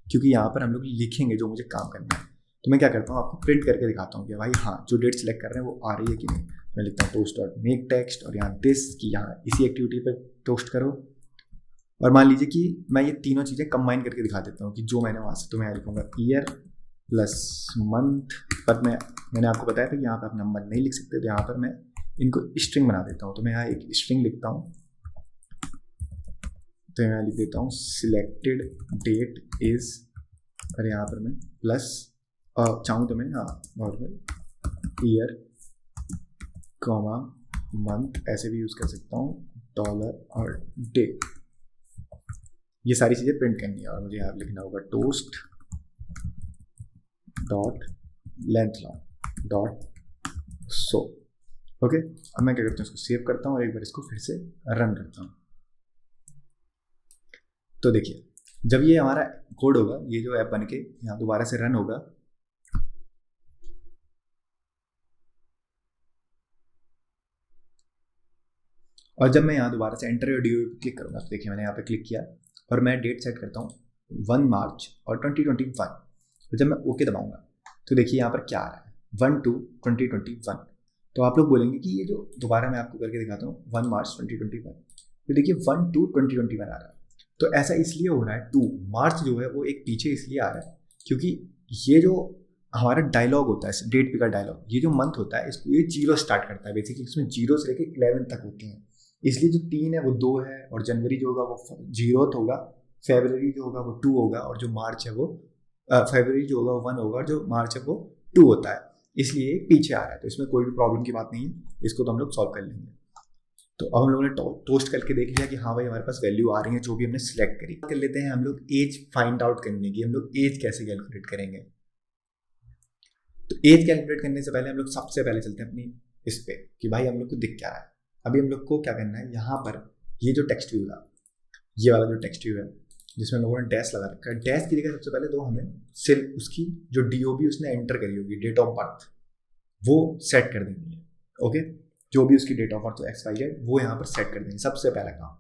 क्योंकि यहाँ पर हम लोग लिखेंगे जो मुझे काम करना है। तो मैं क्या करता हूँ, आपको प्रिंट करके दिखाता हूँ कि भाई हाँ जो डेट सेलेक्ट कर रहे हैं वो आ रही है कि नहीं। मैं लिखता हूँ टोस्ट डॉट मेक टेक्स्ट, और यहाँ दिस कि यहाँ इसी एक्टिविटी पर टोस्ट करो। और मान लीजिए कि मैं ये तीनों चीज़ें कंबाइन करके दिखा देता हूँ कि जो मैंने वहाँ से, तो मैं लिखूँगा ईयर प्लस मंथ, पर मैंने आपको बताया था कि यहाँ पर आप नंबर नहीं लिख सकते, तो यहाँ पर मैं इनको स्ट्रिंग बना देता हूँ। तो मैं यहाँ एक स्ट्रिंग लिखता हूँ, तो यहाँ लिख देता हूँ सिलेक्टेड डेट इज, और यहाँ पर मैं प्लस चाहूँ तो मैं नॉर्मल ईयर कॉमा मंथ ऐसे भी यूज़ कर सकता हूँ, डॉलर और डे, ये सारी चीज़ें प्रिंट करनी है। और मुझे यहाँ लिखना होगा toast dot length long dot show. Okay, अब मैं क्या करता हूँ, इसको सेव करता हूँ और एक बार इसको फिर से रन करता हूँ। तो देखिए, जब ये हमारा कोड होगा, ये जो ऐप बन के यहाँ दोबारा से रन होगा, और जब मैं यहाँ दोबारा से एंटर योर ड्यू क्लिक करूँगा, तो देखिए मैंने यहाँ पे क्लिक किया और मैं डेट सेट करता हूँ 1 मार्च और 2021। तो जब मैं ओके दबाऊंगा तो देखिए यहाँ पर क्या आ रहा है, 1/2/2021। तो आप लोग बोलेंगे कि ये जो दोबारा मैं आपको करके दिखाता हूँ 1 मार्च 2021, तो देखिए 1/2/2021 आ रहा है। तो ऐसा इसलिए हो रहा है, 2 मार्च जो है वो एक पीछे इसलिए आ रहा है क्योंकि ये जो हमारा डायलॉग होता है, डेट पे का डायलॉग, ये जो मंथ होता है इसको ये 0 स्टार्ट करता है बेसिकली, इसमें 0 से लेकर 11 तक होते हैं, इसलिए जो 3 है वो 2 है, और जनवरी जो होगा वो 0 होगा, फरवरी जो होगा वो 2 होगा, और जो मार्च है वो फरवरी जो होगा वो 1 होगा, और जो मार्च है वो 2 होता है, इसलिए पीछे आ रहा है। तो इसमें कोई भी प्रॉब्लम की बात नहीं है, इसको तो हम लोग सॉल्व कर लेंगे। तो अब हम लोगों ने टोस्ट करके देख लिया कि हाँ भाई हमारे पास वैल्यू आ रही है जो भी हमने सिलेक्ट करी। कर लेते हैं हम लोग एज फाइंड आउट करने की, हम लोग एज कैसे कैलकुलेट करेंगे। तो एज कैलकुलेट करने से पहले हम लोग सबसे पहले चलते हैं अपनी इस पे कि भाई हम लोग को दिख क्या रहा है। अभी हम लोग को क्या करना है, यहाँ पर ये जो टेक्स्ट व्यू था, ये वाला जो टेक्स्ट व्यू है जिसमें लोगों ने डैश लगा रखा है, डैश की जगह सबसे पहले तो हमें सिर्फ उसकी जो DOB उसने एंटर करी होगी, डेट ऑफ बर्थ, वो सेट कर देनी है। ओके, जो भी उसकी डेट ऑफ बर्थ XYZ वो यहाँ पर सेट कर देंगे, सबसे पहला काम।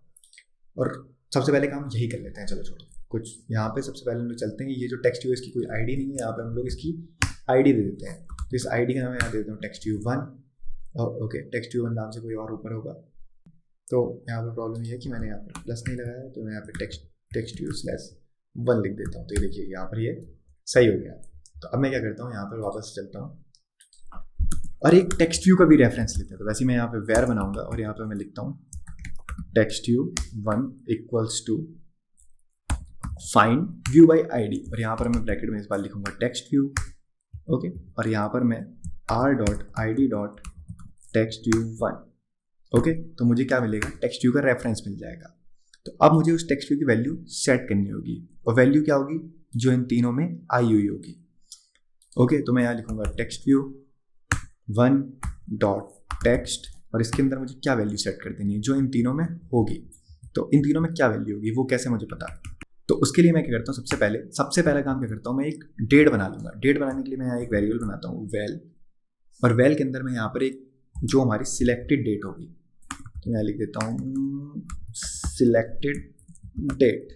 और सबसे पहले काम यही कर लेते हैं, चलो छोड़ो कुछ, यहाँ पे सबसे पहले हम लोग चलते हैं, ये जो टेक्स्ट व्यू इसकी कोई ID नहीं है, यहाँ पे हम लोग इसकी ID दे देते हैं। तो इस ID का नाम यहाँ दे देता हूँ text view 1। Okay, text view 1 नाम से कोई और ऊपर होगा। तो यहाँ पर प्रॉब्लम ये है कि मैंने यहाँ पर प्लस नहीं लगाया है, तो मैं यहाँ पे टेक्स्ट व्यू /1 लिख देता हूँ। तो ये देखिए यहाँ पर ये सही हो गया। तो अब मैं क्या करता हूँ, यहाँ पर वापस चलता हूँ और एक टेक्स्ट व्यू का भी रेफरेंस लेते हैं। तो वैसे मैं यहाँ पे वेर बनाऊंगा और यहाँ पे मैं लिखता हूँ text view 1 equals to find view by ID, और यहाँ पर मैं ब्रैकेट में इस बार लिखूंगा टेक्स्ट व्यू। ओके, और यहाँ पर मैं r.id.textview1। ओके, तो मुझे क्या मिलेगा, टेक्स्ट व्यू का रेफरेंस मिल जाएगा। तो अब मुझे उस टेक्स्ट व्यू की वैल्यू सेट करनी होगी, और वैल्यू क्या होगी, जो इन तीनों में आई हुई होगी। ओके, तो मैं यहाँ लिखूंगा टेक्स्ट व्यू 1.text, और इसके अंदर मुझे क्या वैल्यू सेट कर देनी है, जो इन तीनों में होगी। तो इन तीनों में क्या वैल्यू होगी वो कैसे मुझे पता। तो उसके लिए मैं क्या करता हूँ, सबसे पहला काम क्या करता हूँ, मैं एक डेट बना लूँगा। डेट बनाने के लिए मैं यहाँ एक वेरिएबल बनाता हूँ वेल, और वेल के अंदर मैं यहाँ पर एक जो हमारी सिलेक्टेड डेट होगी, तो मैं लिख देता हूँ सिलेक्टेड डेट।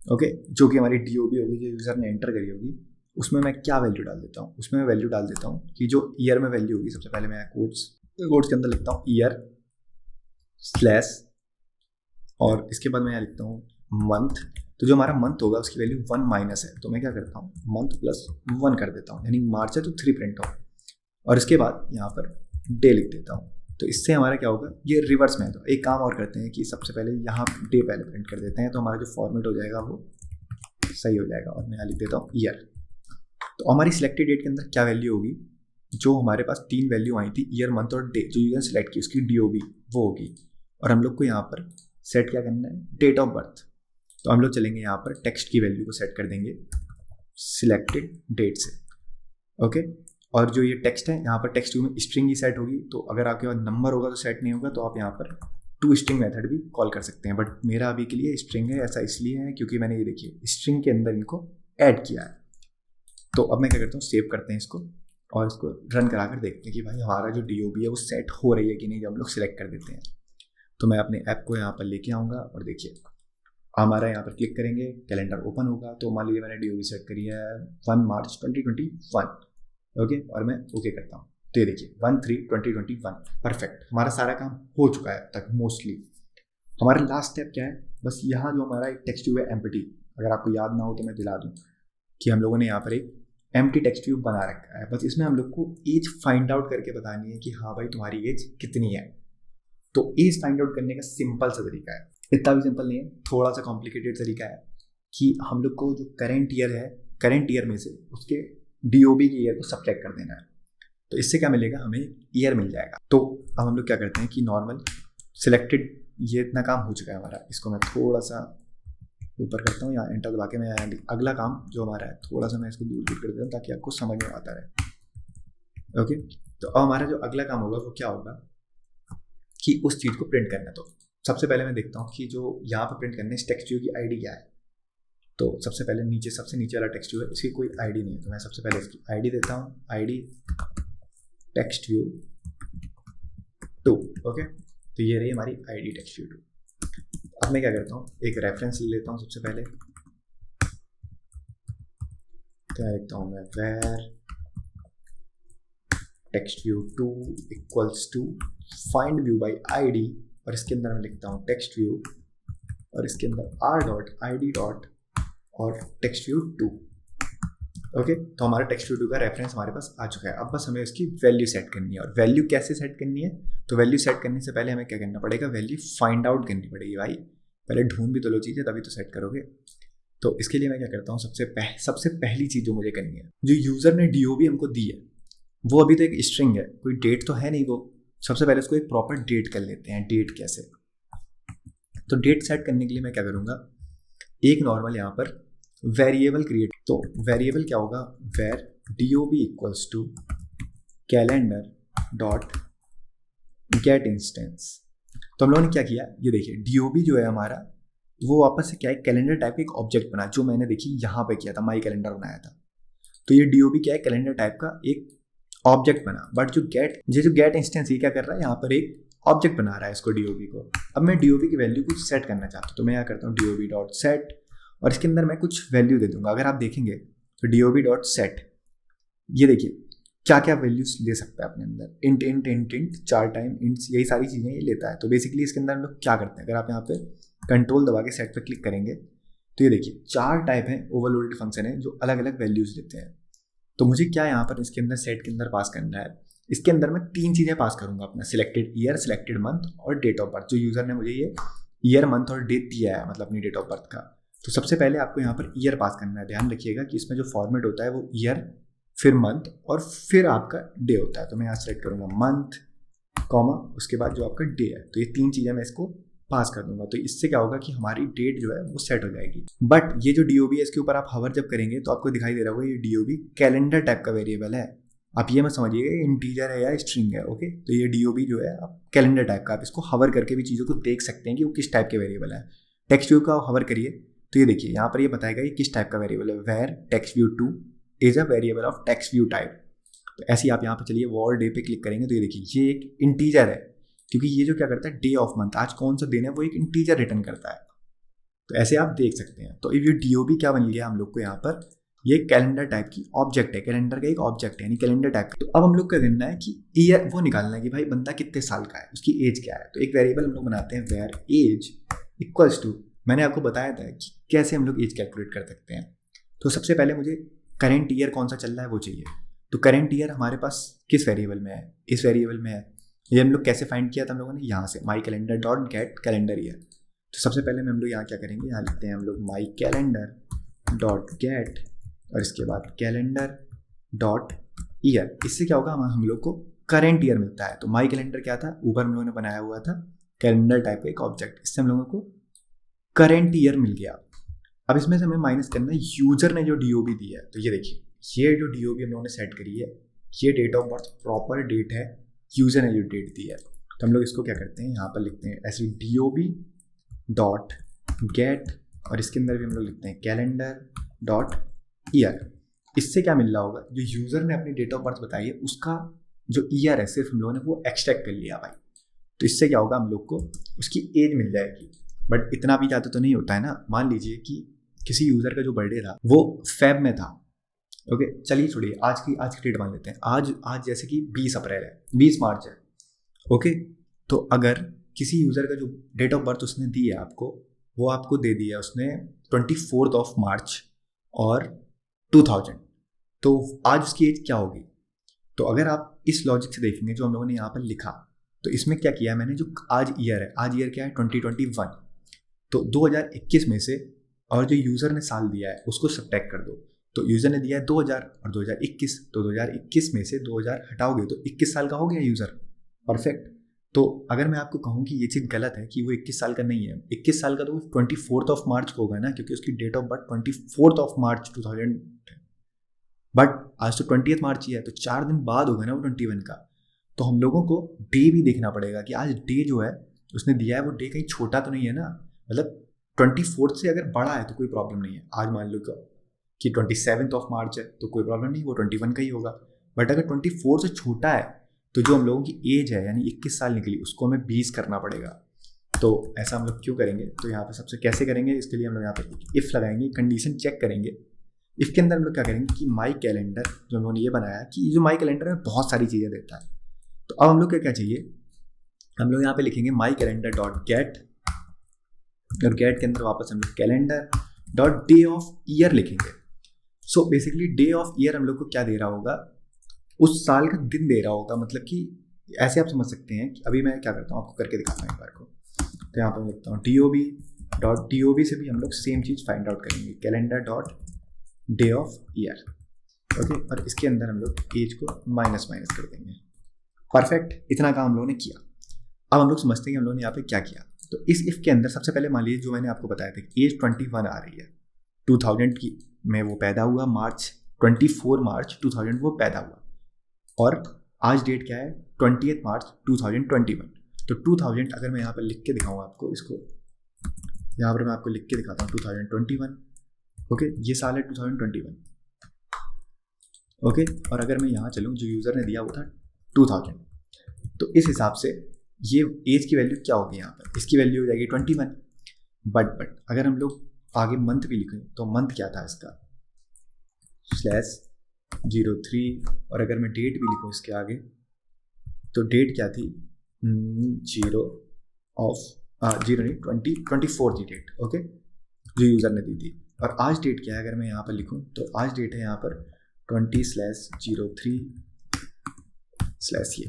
ओके, जो कि हमारी DOB होगी, जो यूज़र ने एंटर करी होगी, उसमें मैं क्या वैल्यू डाल देता हूँ, उसमें मैं वैल्यू डाल देता हूँ कि जो ईयर में वैल्यू होगी, सबसे पहले मैं कोड्स के अंदर लिखता हूँ ईयर / और इसके बाद मैं यहाँ लिखता हूँ मंथ। तो जो हमारा मंथ होगा उसकी वैल्यू 1 माइनस है, तो मैं क्या करता हूँ मंथ +1 कर देता हूँ, यानी मार्च है तो 3 प्रिंट हो, और इसके बाद यहाँ पर डे लिख देता हूँ। तो इससे हमारा क्या होगा, ये रिवर्स में है। तो एक काम और करते हैं कि सबसे पहले यहाँ डे पहले प्रिंट कर देते हैं, तो हमारा जो फॉर्मेट हो जाएगा वो सही हो जाएगा। और मैं यहाँ लिख देता हूँ ईयर। तो हमारी सिलेक्टेड डेट के अंदर क्या वैल्यू होगी, जो हमारे पास 3 वैल्यू आई थी, ईयर मंथ और डे, जो यूजर सेलेक्ट की उसकी DOB वो होगी। और हम लोग को यहाँ पर सेट क्या करना है, डेट ऑफ बर्थ। तो हम लोग चलेंगे यहाँ पर टेक्स्ट की वैल्यू को सेट कर देंगे सिलेक्टेड डेट से। ओके, और जो ये टेक्स्ट है यहाँ पर टेक्स्ट व्यू में स्ट्रिंग ही सेट होगी। तो अगर आपके पास नंबर होगा तो सेट नहीं होगा, तो आप यहाँ पर toString मेथड भी कॉल कर सकते हैं, बट मेरा अभी के लिए स्ट्रिंग है। ऐसा इसलिए है क्योंकि मैंने ये देखिए स्ट्रिंग के अंदर इनको ऐड किया है। तो अब मैं क्या करता हूँ, सेव करते हैं इसको और इसको रन करा कर देखते हैं कि भाई हमारा जो DOB है वो सेट हो रही है कि नहीं, जब हम लोग सिलेक्ट कर देते हैं। तो मैं अपने ऐप को यहाँ पर लेके आऊँगा और देखिए हमारा यहाँ पर क्लिक करेंगे, कैलेंडर ओपन होगा। तो मान लीजिए मैंने DOB सेट करी है 1 मार्च 2021। ओके, और मैं ओके करता हूँ। तो ये देखिए 1/3/2021 परफेक्ट, हमारा सारा काम हो चुका है अब तक मोस्टली। हमारा लास्ट स्टेप क्या है, बस यहाँ जो हमारा एक टेक्स्ट व्यू है एम्प्टी, अगर आपको याद ना हो तो मैं दिला दूँ कि हम लोगों ने यहाँ पर एक एम्प्टी टेक्स्ट ट्यूब बना रखा है, बस इसमें हम लोग को एज फाइंड आउट करके बतानी है कि हाँ भाई तुम्हारी एज कितनी है। तो एज फाइंड आउट करने का सिंपल सा तरीका है, इतना भी सिंपल नहीं है, थोड़ा सा कॉम्प्लिकेटेड तरीका है कि हम लोग को जो करेंट ईयर है, करेंट ईयर में से उसके DOB के ईयर को सब्ट्रैक्ट कर देना है। तो इससे क्या मिलेगा, हमें ईयर मिल जाएगा। तो अब हम लोग क्या करते हैं कि नॉर्मल सिलेक्टेड, ये इतना काम हो चुका है हमारा, इसको मैं थोड़ा सा ऊपर करता हूँ, यहाँ एंटर दबा के मैं अगला काम जो हमारा है थोड़ा सा मैं इसको दूर दूर कर देता हूँ ताकि आपको समझ में आता रहे। ओके, तो अब हमारा जो अगला काम होगा वो क्या होगा कि उस चीज़ को प्रिंट करना। तो सबसे पहले मैं देखता हूँ कि जो यहाँ पर प्रिंट करने इस टेक्स्ट व्यू की ID क्या है। तो सबसे पहले नीचे, सबसे नीचे वाला टेक्स्ट व्यू है, इसकी कोई ID नहीं है, तो मैं सबसे पहले इसकी ID देता हूँ, ID टेक्स्ट व्यू 2। ओके, तो ये रही हमारी ID टेक्स्ट व्यू 2। अब मैं क्या करता हूँ, एक रेफरेंस ले लेता हूँ सबसे पहले, क्या लिखता हूँ मैं, where text view 2 equals to find view by ID, और इसके अंदर मैं लिखता हूँ text view, और इसके अंदर r.id. और text view 2। ओके, तो हमारा text view 2 का रेफरेंस हमारे पास आ चुका है। अब बस हमें उसकी वैल्यू सेट करनी है, और वैल्यू कैसे सेट करनी है, तो वैल्यू सेट करने से पहले हमें क्या करना पड़ेगा, वैल्यू फाइंड आउट करनी पड़ेगी भाई, पहले ढूंढ भी तो लो चीज़ें तभी तो सेट करोगे। तो इसके लिए मैं क्या करता हूँ, सबसे पहली चीज़ जो मुझे करनी है, जो यूज़र ने DOB हमको दी है वो अभी तो एक स्ट्रिंग है, कोई डेट तो है नहीं, वो सबसे पहले उसको एक प्रॉपर डेट कर लेते हैं। डेट कैसे, तो डेट सेट करने के लिए मैं क्या करूँगा, एक नॉर्मल यहाँ पर वेरिएबल क्रिएट। तो वेरिएबल क्या होगा, var DOB equals to calendar dot get instance. तो हम लोगों ने क्या किया, ये देखिए DOB जो है हमारा वो वापस से क्या है, कैलेंडर टाइप का एक ऑब्जेक्ट बना, जो मैंने देखिए यहाँ पे किया था, माई कैलेंडर बनाया था। तो ये DOB क्या है, कैलेंडर टाइप का एक ऑब्जेक्ट बना, बट जो गेट इंस्टेंस ये क्या कर रहा है, यहाँ पर एक ऑब्जेक्ट बना रहा है इसको DOB को। अब मैं DOB की वैल्यू कुछ सेट करना चाहता हूँ, तो मैं यहाँ करता हूँ DOB डॉट सेट, और इसके अंदर मैं कुछ वैल्यू दे दूंगा। अगर आप देखेंगे तो DOB डॉट सेट, ये देखिए क्या क्या वैल्यूज ले सकता है अपने अंदर, int int int int, 4 time ints, यही सारी चीज़ें ये लेता है। तो बेसिकली इसके अंदर हम लोग क्या करते हैं, अगर आप यहाँ पे कंट्रोल दबा के सेट पे क्लिक करेंगे तो ये देखिए 4 टाइप हैं ओवरलोडेड फंक्शन है जो अलग अलग वैल्यूज लेते हैं। तो मुझे क्या यहाँ पर इसके अंदर सेट के अंदर पास करना है, इसके अंदर मैं 3 चीज़ें पास करूँगा अपना, सिलेक्टेड ईयर, सिलेक्टेड मंथ और डेट ऑफ बर्थ। जो यूज़र ने मुझे ये ईयर मंथ और डेट दिया है, मतलब अपनी डेट ऑफ बर्थ का। तो सबसे पहले आपको यहाँ पर ईयर पास करना है। ध्यान रखिएगा कि इसमें जो फॉर्मेट होता है वो ईयर, फिर मंथ और फिर आपका डे होता है। तो मैं यहाँ सेलेक्ट करूँगा मंथ कॉमा उसके बाद जो आपका डे है। तो ये 3 चीज़ें मैं इसको पास कर दूंगा। तो इससे क्या होगा कि हमारी डेट जो है वो सेट हो जाएगी। बट ये जो DOB है इसके ऊपर आप हवर जब करेंगे तो आपको दिखाई दे रहा होगा ये DOB कैलेंडर टाइप का वेरिएबल है। आप ये मत समझिएगा इंटीजर है या स्ट्रिंग है। ओके, तो ये DOB जो है आप कैलेंडर टाइप का, आप इसको हवर करके भी चीज़ों को देख सकते हैं कि वो किस टाइप के वेरिएबल है। टेक्स्ट व्यू का हवर करिए तो ये देखिए यहाँ पर ये बताएगा ये किस टाइप का वेरिएबल है। Where text view 2 is a variable of text view type. तो ऐसे ही आप यहाँ पर चलिए वॉर डे पे क्लिक करेंगे तो ये देखिए ये एक इंटीजर है, क्योंकि ये जो क्या करता है डे ऑफ मंथ, आज कौन सा दिन है, वो एक इंटीजर रिटर्न करता है। तो ऐसे आप देख सकते हैं। तो ये DOB क्या बन गया हम लोग को यहाँ पर, ये कैलेंडर टाइप की ऑब्जेक्ट है, कैलेंडर का एक ऑब्जेक्ट है यानी कैलेंडर टाइप। तो अब हम लोग क्या करना है कि ईयर वो निकालना है कि भाई बंदा कितने साल का है, उसकी एज क्या है। तो एक वेरिएबल हम लोग बनाते हैं वेयर एज इक्वल्स टू, मैंने आपको बताया था कि कैसे हम लोग एज कैलकुलेट कर सकते हैं। तो सबसे पहले मुझे करेंट ईयर कौन सा चल रहा है वो चाहिए। तो करेंट ईयर हमारे पास किस वेरिएबल में है, इस वेरिएबल में है। ये हम लोग कैसे फाइंड किया था हम लोगों ने, यहाँ से my calendar dot get calendar year. तो सबसे पहले हम लोग यहाँ क्या करेंगे, यहाँ लिखते हैं हम लोग माई कैलेंडर डॉट गेट और इसके बाद कैलेंडर डॉट ईयर। इससे क्या होगा, हम लोग को करेंट ईयर मिलता है। तो माई कैलेंडर क्या था, ऊपर हम लोगों ने बनाया हुआ था कैलेंडर टाइप का एक ऑब्जेक्ट, इससे हम लोगों को करेंट ईयर मिल गया। अब इसमें से हमें माइनस करना है यूजर ने जो DOB दी है। तो ये देखिए ये जो DOB हम लोगों ने सेट करी है, ये date of birth proper date है, यूजर ने जो डेट दी है। तो हम लोग इसको क्या करते हैं, यहाँ पर लिखते हैं ऐसे DOB डॉट गेट और इसके अंदर भी हम लोग लिखते हैं कैलेंडर डॉट ईयर। इससे क्या मिल रहा होगा, जो यूजर ने अपनी डेट ऑफ बर्थ बताई है उसका जो ईयर है सिर्फ हम लोगों ने वो एक्सट्रैक्ट कर लिया भाई। तो इससे क्या होगा, हम लोग को उसकी एज मिल जाएगी। बट इतना भी ज़्यादा तो नहीं होता है ना। मान लीजिए कि किसी यूज़र का जो बर्थडे था वो फेब में था। ओके, चलिए छोड़िए, आज की डेट मान लेते हैं। आज जैसे कि 20 अप्रैल है, 20 मार्च है। ओके, तो अगर किसी यूज़र का जो डेट ऑफ बर्थ उसने दी है आपको, वो आपको दे दिया उसने 24 मार्च और 2000, तो आज उसकी एज क्या होगी। तो अगर आप इस लॉजिक से देखेंगे जो हम लोगों ने यहाँ पर लिखा, तो इसमें क्या किया मैंने, जो आज ईयर है, आज ईयर क्या है 2021, तो 2021 में से और जो यूज़र ने साल दिया है उसको सब्ट्रैक्ट कर दो। तो यूज़र ने दिया है 2000 और 2021, तो 2021 में से 2000 हटाओगे तो 21 साल का हो गया यूज़र। परफेक्ट। तो अगर मैं आपको कहूँ कि ये चीज़ गलत है कि वो 21 साल का नहीं है, 21 साल का तो 24 मार्च को होगा ना, क्योंकि उसकी date of birth 24 March 2000, but आज तो 20 मार्च ही है, तो 4 दिन बाद होगा ना वो 21 का। तो हम लोगों को डे भी देखना पड़ेगा कि आज डे जो है उसने दिया है वो डे कहीं छोटा तो नहीं है ना, मतलब 24 से अगर बड़ा है तो कोई प्रॉब्लम नहीं है। आज मान लो कि 27 मार्च है तो कोई प्रॉब्लम नहीं, वो 21 का ही होगा। बट अगर 24 से छोटा है तो जो हम लोगों की एज है यानी 21 साल निकली उसको हमें 20 करना पड़ेगा। तो ऐसा हम लोग क्यों करेंगे, तो यहाँ पे सबसे कैसे करेंगे, इसके लिए हम लोग यहाँ पे इफ़ लगाएंगे, कंडीशन चेक करेंगे। इफ़ के अंदर हम लोग क्या करेंगे कि माई कैलेंडर जो हम लोगों ने ये बनाया है कि जो माई कैलेंडर में बहुत सारी चीज़ें देता है, तो अब हम लोग क्या चाहिए, हम लोग यहाँ पे लिखेंगे माई कैलेंडर डॉट गेट, और गेट के अंदर वापस हम लोग calendar dot day of year लिखेंगे। So basically day of year हम लोग को क्या दे रहा होगा, उस साल का दिन दे रहा होगा। मतलब कि ऐसे आप समझ सकते हैं कि अभी मैं क्या करता हूँ आपको करके दिखाता हूँ एक बार को। तो यहाँ पर लिखता हूँ DOB से भी हम लोग सेम चीज़ फाइंड आउट करेंगे, calendar dot day of year. Okay, और इसके अंदर हम लोग एज को माइनस कर देंगे। परफेक्ट, इतना काम हम लोगों ने किया। अब हम लोग समझते हैं कि हम लोगों ने यहाँ पे क्या किया। तो इस इफ़ के अंदर सबसे पहले मान लीजिए जो मैंने आपको बताया था कि एज 21 आ रही है, 2000 की में वो पैदा हुआ, 24 मार्च 2000 वो पैदा हुआ, और आज डेट क्या है 20 मार्च 2021। तो 2000 अगर मैं यहाँ पर लिख के दिखाऊँ आपको, इसको यहाँ पर मैं आपको लिख के दिखाता हूँ 2021। ओके, ये साल है 2021। ओके, और अगर मैं यहाँ चलूँ, जो यूज़र ने दिया वो था 2000, तो इस हिसाब से ये एज की वैल्यू क्या होगी यहाँ पर, इसकी वैल्यू हो जाएगी 21। बट अगर हम लोग आगे मंथ भी लिखें तो मंथ क्या था इसका /03, और अगर मैं डेट भी लिखूँ इसके आगे तो डेट क्या थी 24 थी डेट। ओके, जो यूज़र ने दी थी। और आज डेट क्या है अगर मैं यहाँ पर लिखूँ तो आज डेट है यहाँ पर 20/03 ये।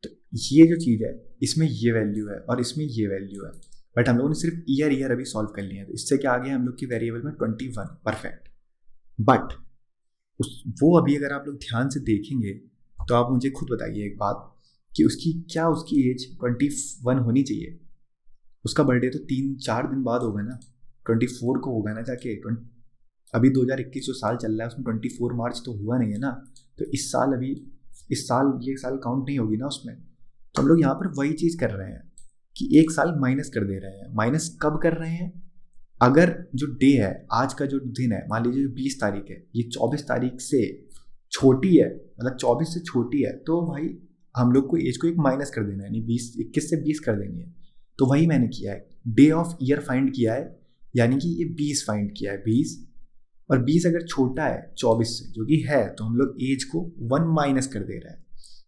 तो ये जो चीज़ है इसमें ये वैल्यू है और इसमें ये वैल्यू है, बट हम लोगों ने सिर्फ ईयर अभी सॉल्व कर लिया है। तो इससे क्या आ गया हम लोग की वेरिएबल में 21। परफेक्ट। बट वो अभी अगर आप लोग ध्यान से देखेंगे तो आप मुझे खुद बताइए एक बात कि उसकी एज 21 होनी चाहिए। उसका बर्थडे तो 3-4 दिन बाद होगा ना, 24 को होगा ना जाके। अभी 2021 जो साल चल रहा है उसमें 24 मार्च तो हुआ नहीं है ना, तो इस साल ये साल काउंट नहीं होगी ना उसमें। तो हम लोग यहाँ पर वही चीज़ कर रहे हैं कि एक साल माइनस कर दे रहे हैं। माइनस कब कर रहे हैं, अगर जो डे है आज का जो दिन है, मान लीजिए 20 तारीख है, ये 24 तारीख से छोटी है, मतलब 24 से छोटी है, तो भाई हम लोग को एज को एक माइनस कर देना है, यानी 21 से 20 कर देनी है। तो वही मैंने किया है, डे ऑफ ईयर फाइंड किया है, यानी कि ये 20 फाइंड किया है, 20। और 20 अगर छोटा है 24 से जो कि है, तो हम लोग एज को 1 माइनस कर दे रहे हैं।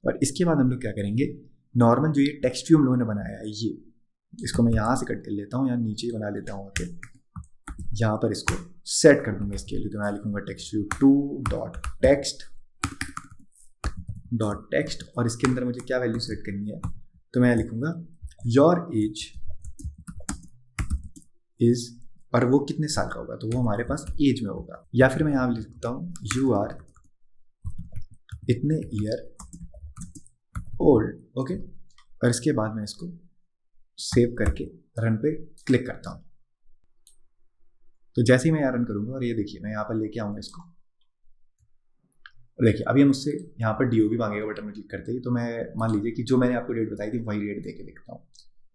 और इसके बाद हम लोग क्या करेंगे, नॉर्मल जो ये टेक्स्ट व्यू हम लोगों ने बनाया है, ये इसको मैं यहाँ से कट कर लेता हूँ, यहाँ नीचे ही बना लेता हूँ आके, यहाँ पर इसको सेट कर दूंगा। इसके लिए तो मैं लिखूंगा टेक्स्ट व्यू 2.text, और इसके अंदर मुझे क्या वैल्यू सेट करनी है, तो मैं लिखूंगा योर एज इज, और वो कितने साल का होगा, तो वो हमारे पास एज में होगा। या फिर मैं यहाँ लिखता हूँ यू आर इतने ईयर ओल्ड। ओके, और इसके बाद मैं इसको सेव करके रन पे क्लिक करता हूँ। तो जैसे ही मैं यहाँ रन करूँगा, और ये देखिए मैं यहाँ पर लेके आऊँगा इसको, और देखिए अभी हम उससे यहाँ पर DOB मांगेगा बटन में क्लिक करते ही। तो मैं मान लीजिए कि जो मैंने आपको डेट बताई थी वही डेट दे के लिखता हूँ।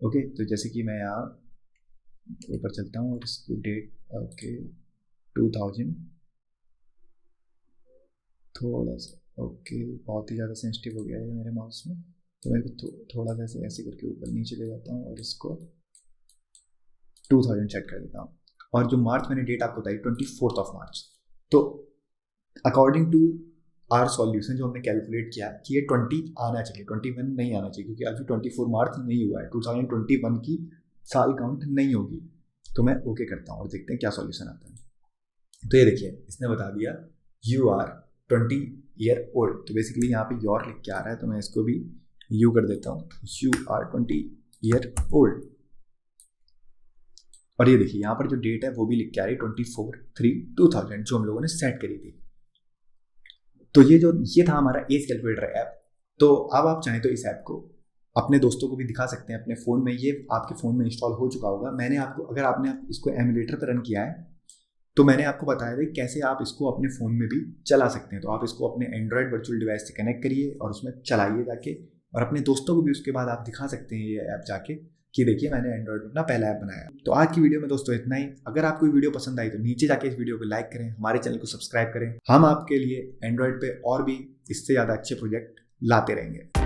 ओके, तो जैसे कि मैं यहाँ ऊपर चलता हूँ और इसको डेट ओके 2000 थोड़ा सा ओके, बहुत ही ज़्यादा सेंसिटिव हो गया है मेरे माउस में, तो मैं थोड़ा सा ऐसे करके ऊपर नीचे ले जाता हूँ और इसको 2000 सेट कर देता हूँ। और जो मार्च मैंने डेट आपको बताई 24 मार्च, तो अकॉर्डिंग टू आर सॉल्यूशन जो हमने कैलकुलेट किया कि ये 20 आना चाहिए, 21 नहीं आना चाहिए, क्योंकि अभी 24 मार्च नहीं हुआ है, 2021 की साल काउंट नहीं होगी। तो मैं ओके करता हूँ और देखते हैं क्या सॉल्यूशन आता है। तो ये देखिए इसने बता दिया यू आर 20 ईयर ओल्ड। तो बेसिकली यहाँ पे योर लिख के आ रहा है, तो मैं इसको भी यू कर देता हूँ, यू आर 20 ईयर ओल्ड। और ये देखिए यहाँ पर जो डेट है वो भी लिख के आ रही है 24/3/2000, जो हम लोगों ने सेट करी थी। तो ये था हमारा एज कैलकुलेटर ऐप। तो अब आप चाहें तो इस ऐप को अपने दोस्तों को भी दिखा सकते हैं अपने फ़ोन में। ये आपके फ़ोन में इंस्टॉल हो चुका होगा। मैंने आपको, अगर आपने इसको एमुलेटर पर रन किया है तो मैंने आपको बताया था कैसे आप इसको अपने फ़ोन में भी चला सकते हैं। तो आप इसको अपने एंड्रॉयड वर्चुअल डिवाइस से कनेक्ट करिए और उसमें चलाइए जाके, और अपने दोस्तों को भी उसके बाद आप दिखा सकते हैं ये ऐप जाके कि देखिए मैंने एंड्रॉयड में अपना पहला ऐप बनाया। तो आज की वीडियो में दोस्तों इतना ही। अगर आपको वीडियो पसंद आई तो नीचे जाके इस वीडियो को लाइक करें, हमारे चैनल को सब्सक्राइब करें। हम आपके लिए एंड्रॉयड पे और भी इससे ज़्यादा अच्छे प्रोजेक्ट लाते रहेंगे।